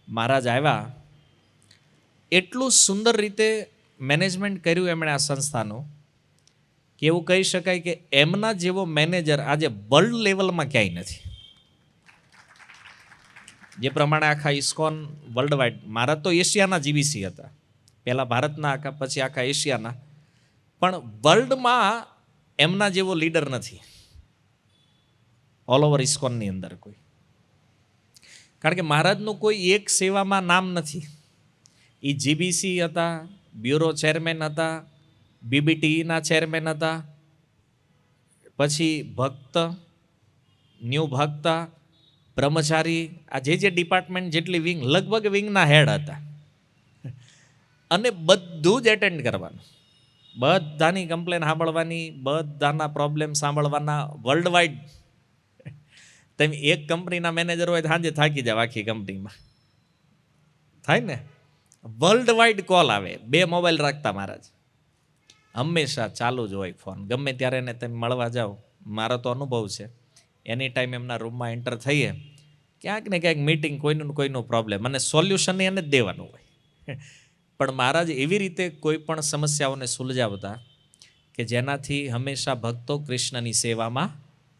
મહારાજ આવ્યા, એટલું સુંદર રીતે મેનેજમેન્ટ કર્યું એમણે આ સંસ્થાનું કે એવું કહી શકાય કે એમના જેવો મેનેજર આજે વર્લ્ડ લેવલમાં ક્યાંય નથી. જે પ્રમાણે આખા ઇસ્કોન વર્લ્ડ વાઇડ, મારા તો એશિયાના GBC હતા, પહેલાં ભારતના આખા, પછી આખા એશિયાના, પણ વર્લ્ડમાં એમના જેવો લીડર નથી ઓલ ઓવર ઇસ્કોનની અંદર કોઈ. કારણ કે મહારાજનું કોઈ એક સેવામાં નામ નથી. એ GBC હતા, બ્યુરો ચેરમેન હતા, BBTEના ચેરમેન હતા, પછી ભક્ત, ન્યૂ ભક્ત, બ્રહ્મચારી, આ જે ડિપાર્ટમેન્ટ જેટલી વિંગ, લગભગ વિંગના હેડ હતા. અને બધું જ એટેન્ડ કરવાનું, બધાની કમ્પ્લેન સાંભળવાની, બધાના પ્રોબ્લેમ સાંભળવાના, વર્લ્ડ વાઇડ. તમે એક કંપનીના મેનેજર હોય તો સાંજે થાકી જાવ આખી કંપનીમાં, થાય ને. વર્લ્ડ વાઇડ કોલ આવે. 2 મોબાઈલ રાખતા મહારાજ, હંમેશા ચાલુ જ હોય ફોન. ગમે ત્યારે એને તમે મળવા જાઓ, મારો તો અનુભવ છે, એની ટાઈમ એમના રૂમમાં એન્ટર થઈએ, ક્યાંક ને ક્યાંક મીટિંગ, કોઈનું પ્રોબ્લેમ, અને સોલ્યુશન એને જ દેવાનું હોય. પણ મહારાજ એવી રીતે કોઈ પણ સમસ્યાઓને સુલઝાવતા કે જેનાથી હંમેશા ભક્તો કૃષ્ણની સેવામાં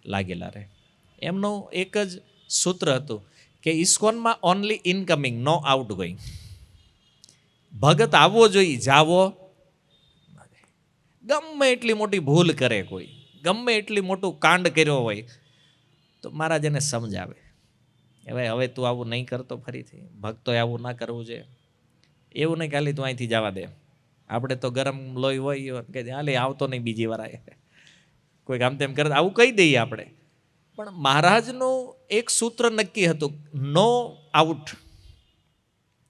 લાગેલા રહે. એમનું એક જ સૂત્ર હતું કે ઇસ્કોનમાં ઓનલી ઇનકમિંગ, નો આઉટ ગોઈંગ. ભગત આવવો જોઈએ, જાવો. ગમે એટલી મોટી ભૂલ કરે કોઈ, ગમે એટલી મોટું કાંડ કર્યો હોય તો મહારાજ એને સમજાવે, હવે તું આવું નહીં કરતો, ફરીથી ભક્તોએ આવું ના કરવું જોઈએ. એવું નહીં ખાલી તું અહીંથી જવા દે. આપણે તો ગરમ લોહી હોય કે હાલે આવતો નહીં બીજી વાર આવે, કોઈ આમ તેમ કરે આવું કહી દઈએ આપણે. પણ મહારાજનું એક સૂત્ર નક્કી હતું, નો આઉટ,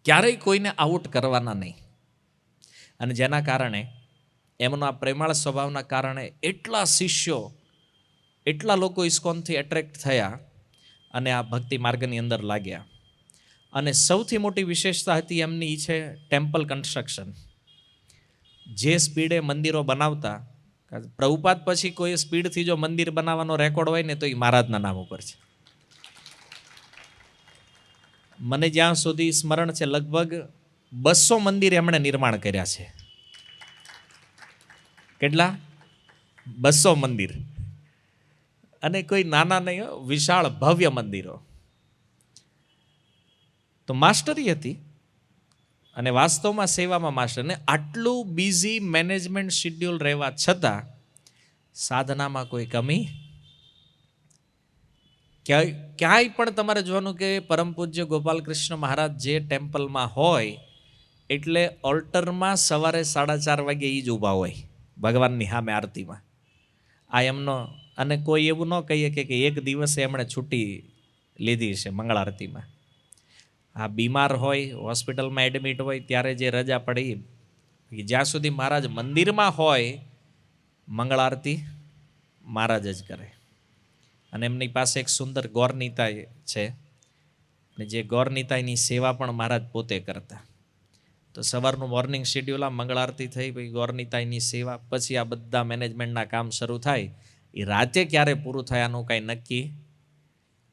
ક્યારેય કોઈને આઉટ કરવાના નહીં. અને જેના કારણે એમના પ્રેમાળ સ્વભાવના કારણે એટલા શિષ્યો, એટલા લોકો ઇસ્કોનથી એટ્રેક્ટ થયા અને આ ભક્તિ માર્ગની અંદર લાગ્યા. અને સૌથી મોટી વિશેષતા હતી એમની એ છે ટેમ્પલ કન્સ્ટ્રક્શન. જે સ્પીડે મંદિરો બનાવતા, પ્રભુપાદ પછી કોઈ સ્પીડથી જો મંદિર બનાવવાનો રેકોર્ડ હોય ને તો એ મહારાજના નામ ઉપર છે. મને જ્યાં સુધી સ્મરણ છે લગભગ 200 મંદિર એમણે નિર્માણ કર્યા છે. કેટલા? 200 મંદિર. અને કોઈ નાના નહીં, વિશાળ ભવ્ય મંદિરો. તો માસ્ટરી હતી અને વાસ્તવમાં સેવામાં માસ્ટર. ને આટલું બિઝી મેનેજમેન્ટ શિડ્યુલ રહેવા છતાં સાધનામાં કોઈ કમી ક્યાંય પણ તમારે જોવાનું કે પરમ પૂજ્ય ગોપાલકૃષ્ણ મહારાજ જે ટેમ્પલમાં હોય એટલે ઓલ્ટરમાં સવારે 4:30 વાગે એ જ ઊભા હોય ભગવાનની સામે આરતીમાં. આ એમનો, અને કોઈ એવું ન કહીએ કે એક દિવસે એમણે છૂટી લીધી છે મંગળ આરતીમાં. આ બીમાર હોય, હોસ્પિટલમાં એડમિટ હોય ત્યારે જે રજા પડી, જ્યાં સુધી મહારાજ મંદિરમાં હોય મંગળ આરતી મહારાજ જ કરે. અને એમની પાસે એક સુંદર ગૌરનીતાય છે, અને જે ગૌરનીતાયની સેવા પણ મહારાજ પોતે કરતા. તો સવારનું મોર્નિંગ શેડ્યુલ, આ મંગળ આરતી થઈ, પછી ગૌરનીતાયની સેવા, પછી આ બધા મેનેજમેન્ટના કામ શરૂ થાય. એ રાતે ક્યારે પૂરું થાય આનું કાંઈ નક્કી.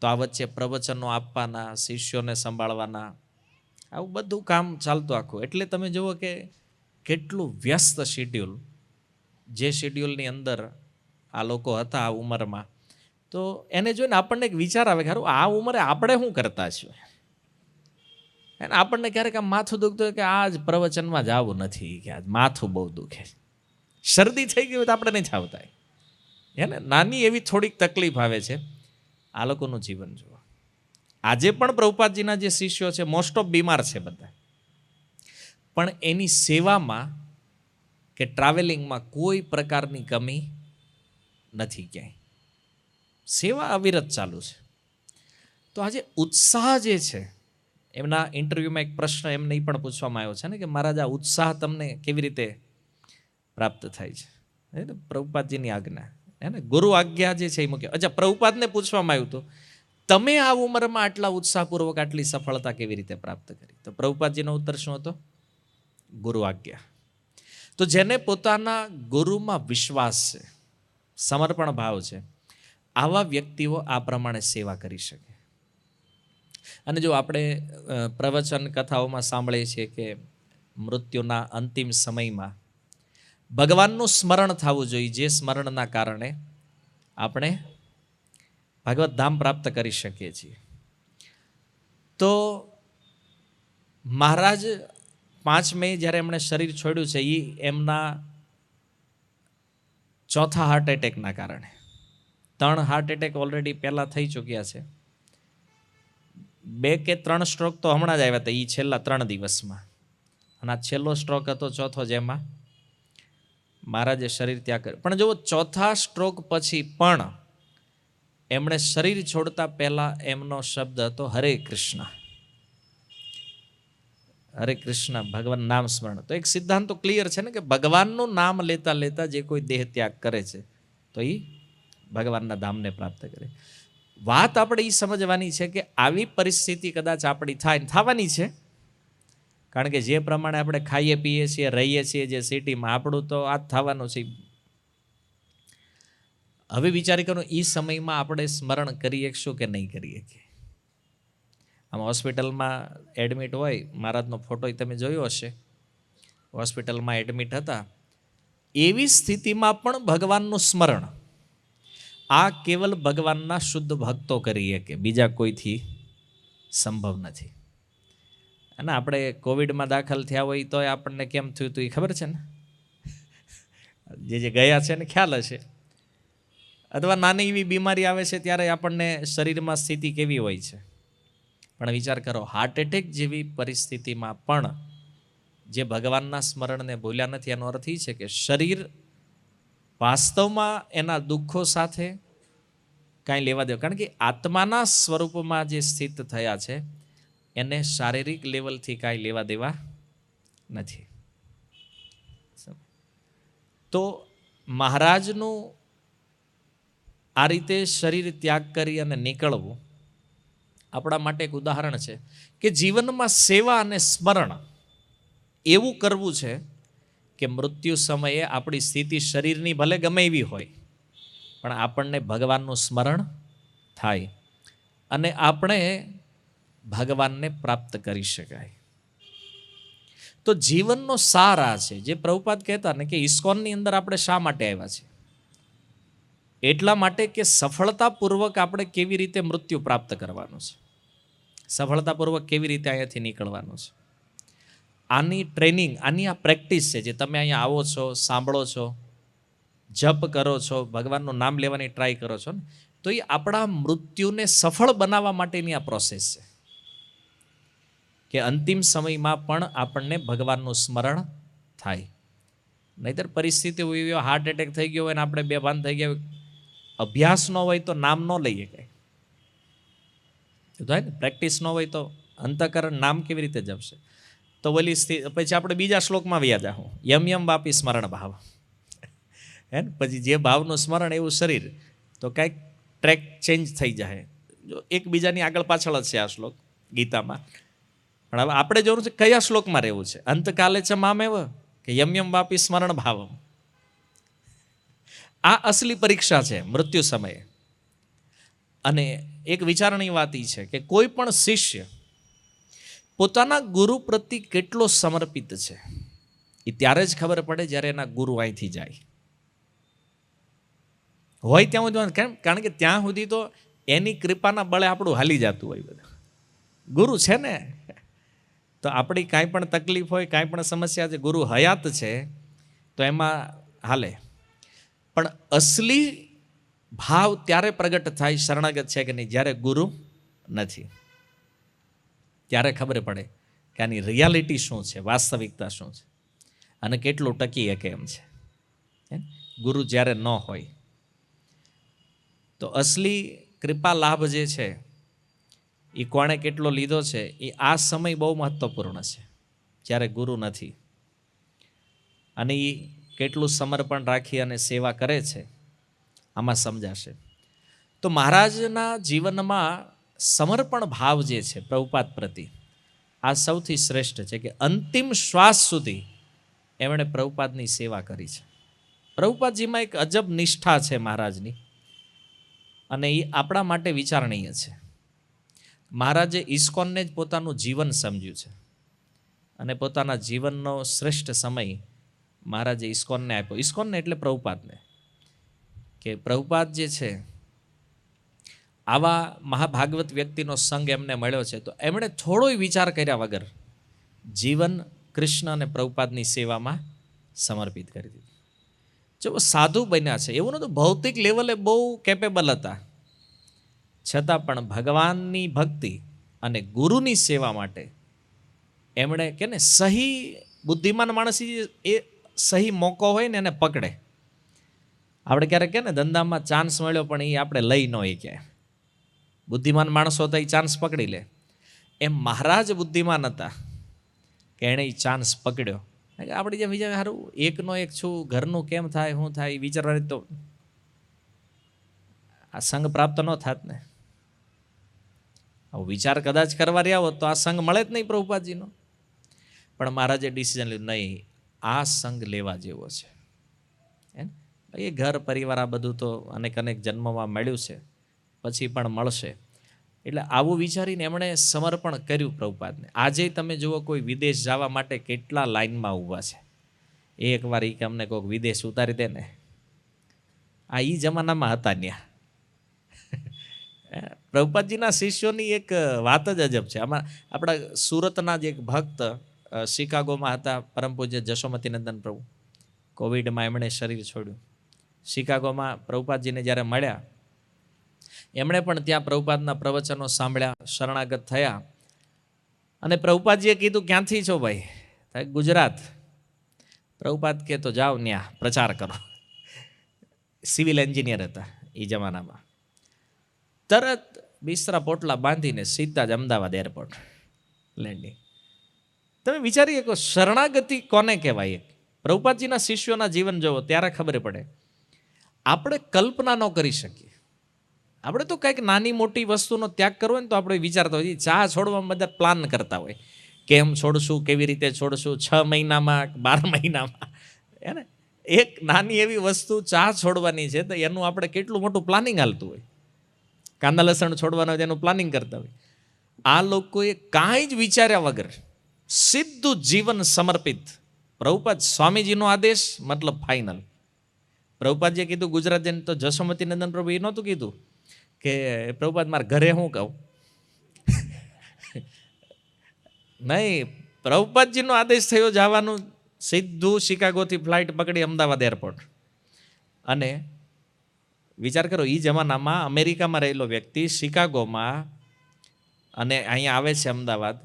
તો આ વચ્ચે પ્રવચનો આપવાના, શિષ્યોને સંભાળવાના, આવું બધું કામ ચાલતું આખું. એટલે તમે જુઓ કે કેટલું વ્યસ્ત શેડ્યુલ, જે શેડ્યુલની અંદર આ લોકો હતા આ ઉંમરમાં. તો એને જોઈને આપણને એક વિચાર આવે, ખરું આ ઉંમરે આપણે શું કરતા છીએ. અને આપણને ક્યારેક આમ માથું દુખતું હોય કે આજ પ્રવચનમાં જ આવું નથી, કે આજ માથું બહુ દુખે, શરદી થઈ ગઈ હોય તો આપણે નહીં થાવતા. એને નાની એવી થોડીક તકલીફ આવે છે. આ લોકોનું જીવન જુઓ. આજે પણ પ્રભુપાદજીના જે શિષ્યો છે મોસ્ટ ઓફ બીમાર છે બધા, પણ એની સેવામાં કે ટ્રાવેલિંગમાં કોઈ પ્રકારની કમી નથી ક્યાંય. સેવા અવિરત ચાલુ છે. તો આજે ઉત્સાહ જે છે, એમના ઇન્ટરવ્યૂમાં એક પ્રશ્ન એમને પણ પૂછવામાં આવ્યો છે ને કે મહારાજ આ ઉત્સાહ તમને કેવી રીતે પ્રાપ્ત થાય છે. પ્રભુપાદજીની આજ્ઞા, હે ને, ગુરુ આજ્ઞા જે છે એ મૂક્યો. અચ્છા, પ્રભુપાદને પૂછવામાં આવ્યું હતું તમે આ ઉંમરમાં આટલા ઉત્સાહપૂર્વક આટલી સફળતા કેવી રીતે પ્રાપ્ત કરી? તો પ્રભુપાદજીનો ઉત્તર શું હતો? ગુરુ આજ્ઞા. તો જેને પોતાના ગુરુમાં વિશ્વાસ છે, સમર્પણ ભાવ છે, આવા વ્યક્તિઓ આ પ્રમાણે સેવા કરી શકે. અને જો આપણે પ્રવચન કથાઓમાં સાંભળીએ છીએ કે મૃત્યુના અંતિમ સમયમાં ભગવાનનું સ્મરણ થવું જોઈએ, જે સ્મરણના કારણે આપણે ભાગવત ધામ પ્રાપ્ત કરી શકીએ છીએ. તો મહારાજ 5 મે જ્યારે એમણે શરીર છોડ્યું છે, એ એમના ચોથા હાર્ટ એટેકના કારણે. 3 હાર્ટ એટેક ઓલરેડી પહેલાં થઈ ચૂક્યા છે. 2 કે 3 સ્ટ્રોક તો હમણાં જ આવ્યા હતા, એ છેલ્લા 3 દિવસમાં. અને આ છેલ્લો સ્ટ્રોક હતો ચોથો, જેમાં મહારાજે શરીર ત્યાગ કર્યું. પણ જો ચોથા સ્ટ્રોક પછી પણ એમણે શરીર છોડતા પહેલા એમનો શબ્દ હતો હરે કૃષ્ણ, હરે કૃષ્ણ, ભગવાન નામ સ્મરણ. તો એક સિદ્ધાંત તો ક્લિયર છે ને કે ભગવાનનું નામ લેતા લેતા જે કોઈ દેહ ત્યાગ કરે છે તો એ ભગવાનના ધામને પ્રાપ્ત કરે. વાત આપણે એ સમજવાની છે કે આવી પરિસ્થિતિ કદાચ આપણી થાય, થવાની છે. કારણ કે જે પ્રમાણે આપણે ખાઈએ પીએ છીએ, રહીએ છીએ જે સિટીમાં, આપણું તો આ જ થવાનું છે. હવે વિચારી કરો એ સમયમાં આપણે સ્મરણ કરી શકશું કે નહીં કરી શકીએ. આમ હોસ્પિટલમાં એડમિટ હોય, મહારાજનો ફોટો તમે જોયો હશે, હોસ્પિટલમાં એડમિટ હતા. એવી સ્થિતિમાં પણ ભગવાનનું સ્મરણ આ કેવલ ભગવાનના શુદ્ધ ભક્તો કરી શકે, બીજા કોઈથી સંભવ નથી. અને આપણે કોવિડમાં દાખલ થયા હોય તો આપણને કેમ થયું હતું એ ખબર છે ને, જે ગયા છે ને ખ્યાલ હશે. અથવા નાની એવી બીમારી આવે છે ત્યારે આપણને શરીરમાં સ્થિતિ કેવી હોય છે. પણ વિચાર કરો, હાર્ટ એટેક જેવી પરિસ્થિતિમાં પણ જે ભગવાનના સ્મરણને ભૂલ્યા નથી, એનો અર્થ એ છે કે શરીર વાસ્તવમાં એના દુઃખો સાથે, કાંઈ લેવા દેવા, કારણ કે આત્માના સ્વરૂપમાં જે સ્થિત થયા છે એને શારીરિક લેવલથી કાંઈ લેવા દેવા નથી. તો મહારાજનું આ રીતે શરીર ત્યાગ કરી અને નીકળવું આપણા માટે એક ઉદાહરણ છે કે જીવનમાં સેવા અને સ્મરણ એવું કરવું છે કે મૃત્યુ સમયે આપણી સ્થિતિ શરીરની ભલે ગમે એવી હોય પણ આપણને ભગવાનનું સ્મરણ થાય અને આપણે ભગવાનને પ્રાપ્ત કરી શકાય. તો જીવનનો સાર આ છે, જે પ્રભુપાદ કહેતા ને કે ઇસ્કોનની અંદર આપણે શા માટે આવ્યા છે? એટલા માટે કે સફળતાપૂર્વક આપણે કેવી રીતે મૃત્યુ પ્રાપ્ત કરવાનું છે, સફળતાપૂર્વક કેવી રીતે અહીંયાથી નીકળવાનું છે. આની ટ્રેનિંગ, આની આ પ્રેક્ટિસ છે. જે તમે અહીંયા આવો છો, સાંભળો છો, જપ કરો છો, ભગવાનનું નામ લેવાની ટ્રાય કરો છો ને, તો એ આપણા મૃત્યુને સફળ બનાવવા માટેની આ પ્રોસેસ છે કે અંતિમ સમયમાં પણ આપણને ભગવાનનું સ્મરણ થાય. નહીતર પરિસ્થિતિ એવી હોય, હાર્ટ એટેક થઈ ગયો હોય ને આપણે બેભાન થઈ ગયા હોય, અભ્યાસ ન હોય તો નામ ન લઈએ કંઈ થાય ને, પ્રેક્ટિસ ન હોય તો અંતઃકરણ નામ કેવી રીતે જપશે? તો ઓલી પછી આપણે બીજા શ્લોકમાં વ્યા જાઉં, યમ યમ વાપી સ્મરણ ભાવ, હે ને? પછી જે ભાવનું સ્મરણ એવું શરીર, તો કાંઈક ટ્રેક ચેન્જ થઈ જાય. જો એકબીજાની આગળ પાછળ જ છે આ શ્લોક ગીતામાં, પણ હવે આપણે જોવું છે કયા શ્લોકમાં રહેવું છે. અંતકાલે છે મામેવ કે યમ યમ વાપી સ્મરણ ભાવમ. આ અસલી પરીક્ષા છે મૃત્યુ સમયે. અને એક વિચારણી વાત એ છે કે કોઈ પણ શિષ્ય પોતાના ગુરુ પ્રતિ કેટલો સમર્પિત છે એ ત્યારે જ ખબર પડે જ્યારે એના ગુરુ અહીંથી જાય હોય ત્યાં સુધી. કેમ? કારણ કે ત્યાં સુધી તો એની કૃપાના બળે આપણું હાલી જતું હોય બધું. ગુરુ છે ને, તો આપણી કાંઈ પણ તકલીફ હોય, કાંઈ પણ સમસ્યા છે, ગુરુ હયાત છે તો એમાં હાલે. પણ અસલી ભાવ ત્યારે પ્રગટ થાય શરણાગત છે કે નહીં, જ્યારે ગુરુ નથી. ત્યારે ખબર પડે કે આની રિયાલિટી શું છે, વાસ્તવિકતા શું છે અને કેટલું ટકી શકે એમ છે. ગુરુ જ્યારે ન હોય તો અસલી કૃપા લાભ જે છે એ કોણે કેટલો લીધો છે એ આ સમય બહુ મહત્વપૂર્ણ છે જ્યારે ગુરુ નથી. અને એ કેટલું સમર્પણ રાખી અને સેવા કરે છે આમાં સમજાશે. તો મહારાજના જીવનમાં સમર્પણ ભાવ જે છે પ્રભુપાદ પ્રતિ, આ સૌથી શ્રેષ્ઠ છે કે અંતિમ શ્વાસ સુધી એમણે પ્રભુપાદની સેવા કરી છે. પ્રભુપાદજીમાં એક અજબ નિષ્ઠા છે મહારાજની, અને એ આપણા માટે વિચારણીય છે. મહારાજે ઇસ્કોનને જ પોતાનું જીવન સમજ્યું છે અને પોતાના જીવનનો શ્રેષ્ઠ સમય મહારાજે ઇસ્કોનને આપ્યો. ઇસ્કોનને એટલે પ્રભુપાદને, કે પ્રભુપાદ જે છે આવા મહાભાગવત વ્યક્તિનો સંગ એમને મળ્યો છે તો એમણે થોડોય વિચાર કર્યા વગર જીવન કૃષ્ણ અને પ્રભુપાદની સેવામાં સમર્પિત કરી દીધું. જો સાધુ બન્યા છે એવું નહોતું, ભૌતિક લેવલે બહુ કેપેબલ હતા, છતાં પણ ભગવાનની ભક્તિ અને ગુરુની સેવા માટે એમણે કે ને સહી, બુદ્ધિમાન માણસ એ સહી મોકો હોય ને એને પકડે. આપણે ક્યારેક કે ને ધંધામાં ચાન્સ મળ્યો પણ એ આપણે લઈ ન હોય, ક્યાંય બુદ્ધિમાન માણસો તો એ ચાન્સ પકડી લે. એમ મહારાજ બુદ્ધિમાન હતા કે એણે એ ચાન્સ પકડ્યો. આપણે જે બીજા સારું એકનો એક છું, ઘરનું કેમ થાય, શું થાય એ વિચારવાની તો આ સંઘ પ્રાપ્ત ન થાત ને. આવો વિચાર કદાચ કરવા રહ્યા હોત તો આ સંઘ મળે જ નહીં પ્રભુપાદજીનો. પણ મહારાજે ડિસિઝન લીધું, નહીં, આ સંઘ લેવા જેવો છે. એ ઘર પરિવાર આ બધું તો અનેક અનેક જન્મમાં મળ્યું છે, પછી પણ મળશે. એટલે આવું વિચારીને એમણે સમર્પણ કર્યું પ્રભુપાદને. આજે તમે જુઓ કોઈ વિદેશ જવા માટે કેટલા લાઈનમાં ઊભા છે. એકવાર એ કે અમને કોઈક વિદેશ ઉતારી દે ને, આ એ જમાનામાં હતા ત્યાં. પ્રભુપાદજીના શિષ્યોની એક વાત જ અજબ છે. આમાં આપણા સુરતના જ એક ભક્ત શિકાગોમાં હતા, પરમ પૂજ્ય જશોમતીનંદન પ્રભુ. કોવિડમાં એમણે શરીર છોડ્યું. શિકાગોમાં પ્રભુપાદજીને જ્યારે મળ્યા, એમણે પણ ત્યાં પ્રભુપાદના પ્રવચનો સાંભળ્યા, શરણાગત થયા. અને પ્રભુપાદજીએ કીધું, ક્યાંથી છો ભાઈ? ગુજરાત. પ્રભુપાદ કે તો જાઓ ત્યાં પ્રચાર કરો. સિવિલ એન્જિનિયર હતા એ જમાનામાં. તરત બિસ્તરા પોટલા બાંધીને સીધા જ અમદાવાદ એરપોર્ટ લેન્ડિંગ. તમે વિચારી શકો શરણાગતિ કોને કહેવાય? પ્રભુપાદજીના શિષ્યોના જીવન જોવો ત્યારે ખબર પડે. આપણે કલ્પના ન કરી શકીએ. આપણે તો કંઈક નાની મોટી વસ્તુનો ત્યાગ કરવો હોય ને તો આપણે વિચારતા હોઈએ. ચા છોડવામાં બધા પ્લાન કરતા હોય, કેમ છોડશું, કેવી રીતે છોડશું, 6 મહિનામાં 12 મહિનામાં. હે ને, એક નાની એવી વસ્તુ ચા છોડવાની છે તો એનું આપણે કેટલું મોટું પ્લાનિંગ હાલતું હોય. કાંદા લસણ છોડવાનું હોય એનું પ્લાનિંગ કરતા હોય. આ લોકોએ કાંઈ જ વિચાર્યા વગર સીધું જીવન સમર્પિત. પ્રભુપાદ સ્વામીજીનો આદેશ મતલબ ફાઇનલ. પ્રભુપાદજીએ કીધું ગુજરાત જઈને તો જશોમતી નંદન પ્રભુ એ નહોતું કીધું કે પ્રભુપાદ મારા ઘરે હું કહું. નહીં, પ્રભુપાદજીનો આદેશ થયો જવાનું, સીધું શિકાગોથી ફ્લાઇટ પકડી અમદાવાદ એરપોર્ટ. અને વિચાર કરો, એ જમાનામાં અમેરિકામાં રહેલો વ્યક્તિ શિકાગોમાં અને અહીંયા આવે છે અમદાવાદ,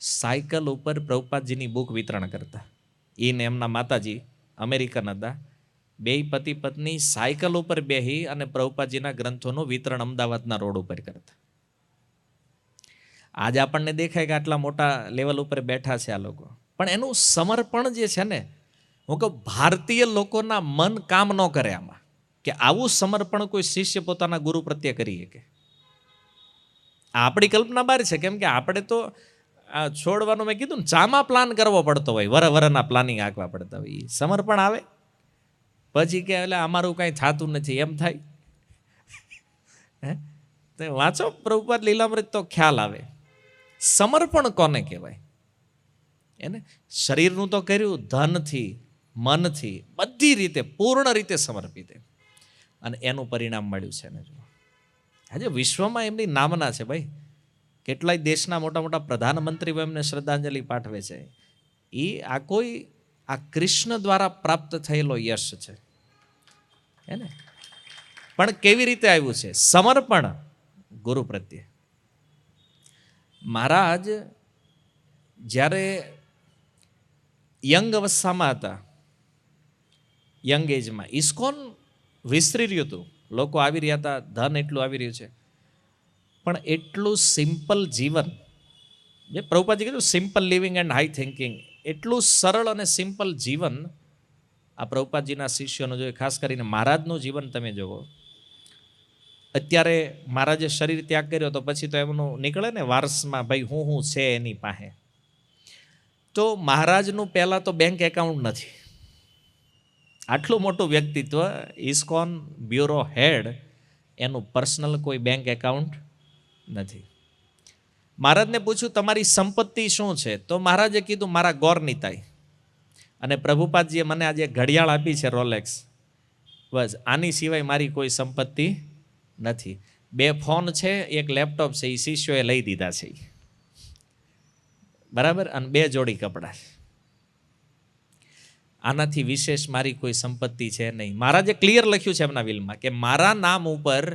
સાયકલ ઉપર પ્રભુપાદજીની બુક વિતરણ કરતા. એને એમના માતાજી અમેરિકન હતા. બે પતિ પત્ની સાયકલ ઉપર બેહી અને પ્રભુપાદજીના ગ્રંથોનું વિતરણ અમદાવાદના રોડ ઉપર કરતા. આજે આપણને દેખાય કે આટલા મોટા લેવલ ઉપર બેઠા છે આ લોકો, પણ એનું સમર્પણ જે છે ને, હું કહું ભારતીય લોકોના મન કામ ન કરે આમાં, કે આવું સમર્પણ કોઈ શિષ્ય પોતાના ગુરુ પ્રત્યે કરી શકે. આપણી કલ્પના બહાર છે, કેમ કે આપણે તો આ છોડવાનું મેં કીધું ને, ચામાં પ્લાન કરવો પડતો હોય, વરના પ્લાનિંગ આંકવા પડતા હોય. સમર્પણ આવે પછી કે એટલે અમારું કાંઈ થતું નથી એમ થાય. હે, વાંચો પ્રભુપાદ લીલામૃત તો ખ્યાલ આવે. સમર્પણ કોને કહેવાય? એને શરીરનું તો કર્યું, ધનથી, મનથી, બધી રીતે પૂર્ણ રીતે સમર્પિત, અને એનું પરિણામ મળ્યું છે ને. જો આજે વિશ્વમાં એમની નામના છે ભાઈ. કેટલાય દેશના મોટા મોટા પ્રધાનમંત્રીઓ એમને શ્રદ્ધાંજલિ પાઠવે છે. એ આ કૃષ્ણ દ્વારા પ્રાપ્ત થયેલો યશ છે. હે ને, પણ કેવી રીતે આવ્યું છે? સમર્પણ ગુરુ પ્રત્યે. મહારાજ જ્યારે યંગ અવસ્થામાં હતા, યંગ એજમાં, ઇસ્કોન વિસ્તરી રહ્યું હતું, લોકો આવી રહ્યા હતા, ધન એટલું આવી રહ્યું છે, પણ એટલું સિમ્પલ જીવન, જે પ્રભુપાદજી કીધું simple living and high thinking, એટલું સરળ અને સિમ્પલ જીવન આ પ્રભુપાદજીના શિષ્યોનું જોઈએ. ખાસ કરીને મહારાજનું જીવન તમે જુઓ. અત્યારે મહારાજે શરીર ત્યાગ કર્યો તો પછી તો એમનું નીકળે ને વારસમાં, ભાઈ હું છે એની પાસે. તો મહારાજનું પહેલાં તો બેંક એકાઉન્ટ નથી. આટલું મોટું વ્યક્તિત્વ, ઇસ્કોન બ્યુરો હેડ, એનું પર્સનલ કોઈ બેંક એકાઉન્ટ નથી. મહારાજને પૂછ્યું તમારી સંપત્તિ શું છે? તો મહારાજે કીધું મારા ગોરનીતાઈ. અને પ્રભુપાદજીએ મને આજે ઘડિયાળ આપી છે રોલેક્સ, બસ આની સિવાય મારી કોઈ સંપત્તિ નથી. 2 ફોન છે, 1 લેપટોપ છે, એ શિષ્યોએ લઈ દીધા છે, બરાબર, અને 2 જોડી કપડાં. આનાથી વિશેષ મારી કોઈ સંપત્તિ છે નહીં. મહારાજે ક્લિયર લખ્યું છે એમના વિલમાં કે મારા નામ ઉપર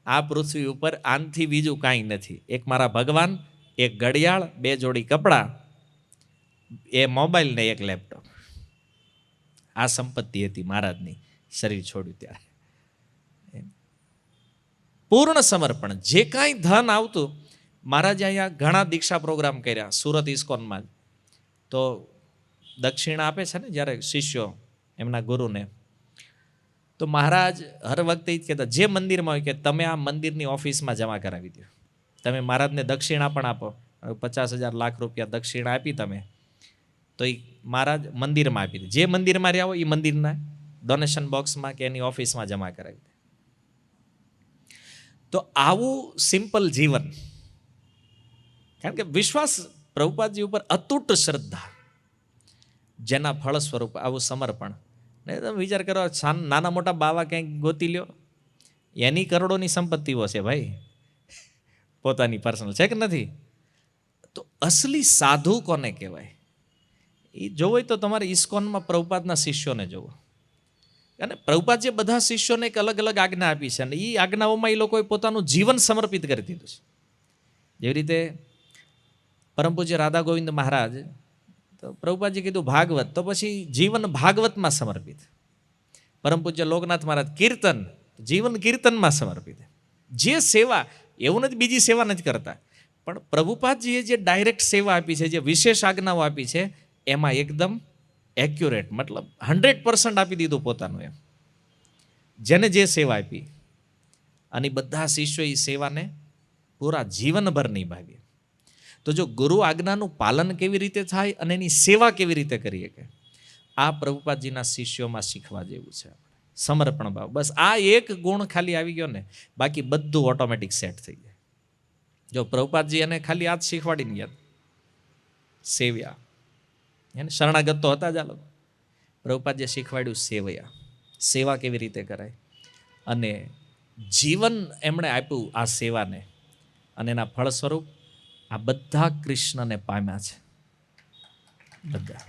આ પૃથ્વી ઉપર આનથી બીજું કાંઈ નથી. એક મારા ભગવાન, 1 ઘડિયાળ, 2 જોડી કપડાં, એ મોબાઈલ ને 1 લેપટોપ. આ સંપત્તિ હતી મહારાજની શરીર છોડ્યું ત્યારે. પૂર્ણ સમર્પણ. જે કાંઈ ધન આવતું, મહારાજે અહીંયા ઘણા દીક્ષા પ્રોગ્રામ કર્યા સુરત ઇસ્કોનમાં. તો દક્ષિણા આપે છે ને જ્યારે શિષ્યો એમના ગુરુને, તો મહારાજ હર વખતે જ કહેતા, જે મંદિરમાં હોય કે તમે આ મંદિરની ઓફિસમાં જમા કરાવી દો. તમે મહારાજને દક્ષિણા પણ આપો, 50,000 લાખ રૂપિયા દક્ષિણા આપી તમે, તો એ મહારાજ મંદિરમાં આપી દે. જે મંદિરમાં રહ્યા હોય એ મંદિરના ડોનેશન બોક્સમાં કે એની ઓફિસમાં જમા કરાવી દે. તો આવું સિમ્પલ જીવન, કારણ કે વિશ્વાસ પ્રભુપાદજી ઉપર અતૂટ શ્રદ્ધા, જેના ફળ સ્વરૂપ આવું સમર્પણ. ને તમે વિચાર કરો, નાના મોટા બાવા ક્યાંક ગોતી લ્યો, એની કરોડોની સંપત્તિઓ છે ભાઈ, પોતાની પર્સનલ છે કે નથી? તો અસલી સાધુ કોને કહેવાય? એ જોવો તો તમારે ઇસ્કોનમાં પ્રભુપાદના શિષ્યોને જોવો. અને પ્રભુપાદજીએ બધા શિષ્યોને એક અલગ અલગ આજ્ઞા આપી છે, અને એ આજ્ઞાઓમાં એ લોકોએ પોતાનું જીવન સમર્પિત કરી દીધું છે. જેવી રીતે પરમ પૂજ્ય રાધા ગોવિંદ મહારાજ, તો પ્રભુપાદજી કીધું ભાગવત, તો પછી જીવન ભાગવતમાં સમર્પિત. પરમ પૂજ્ય લોકનાથ મહારાજ કીર્તન, જીવન કીર્તનમાં સમર્પિત. જે સેવા, એવું નથી બીજી સેવા નથી કરતા, પણ પ્રભુપાદજીએ જે ડાયરેક્ટ સેવા આપી છે, જે વિશેષ આજ્ઞાઓ આપી છે, એમાં એકદમ એક્યુરેટ, મતલબ 100% આપી દીધું પોતાનું એમ, જેને જે સેવા આપી. અને બધા શિષ્યો એ સેવાને પૂરા જીવનભર નિભાવી. તો જો ગુરુ આજ્ઞાનું પાલન કેવી રીતે થાય અને એની સેવા કેવી રીતે કરીએ, કે આ પ્રભુપાદજીના શિષ્યોમાં શીખવા જેવું છે. સમર્પણ ભાવ, બસ આ એક ગુણ ખાલી આવી ગયો ને, બાકી બધું ઓટોમેટિક સેટ થઈ જાય. જો પ્રભુપાદજી એને ખાલી આ જ શીખવાડીને ગયા, સેવ્યા, એને શરણાગત તો હતા જ આ લોકો. પ્રભુપાદજીએ શીખવાડ્યું સેવયા, સેવા કેવી રીતે કરાય, અને જીવન એમણે આપ્યું આ સેવાને, અને એના ફળ સ્વરૂપ આ બધા કૃષ્ણને પામ્યા છે. બધા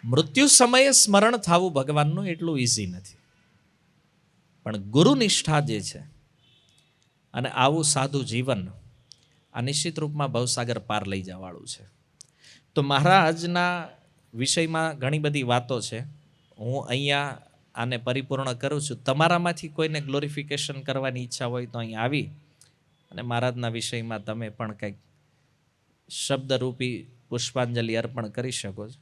મૃત્યુ સમયે સ્મરણ થવું ભગવાનનું એટલું ઇઝી નથી, પણ ગુરુ નિષ્ઠા જે છે અને આવું સાધુ જીવન આ નિશ્ચિત રૂપમાં ભવસાગર પાર લઈ જવાવાળું છે. તો મહારાજના વિષયમાં ઘણી બધી વાતો છે. હું અહીંયા આને પરિપૂર્ણ કરું છું. તમારામાંથી કોઈને ગ્લોરિફિકેશન કરવાની ઈચ્છા હોય તો અહીં આવી અને મહારાજના વિષયમાં તમે પણ કંઈક શબ્દરૂપી પુષ્પાંજલિ અર્પણ કરી શકો છો.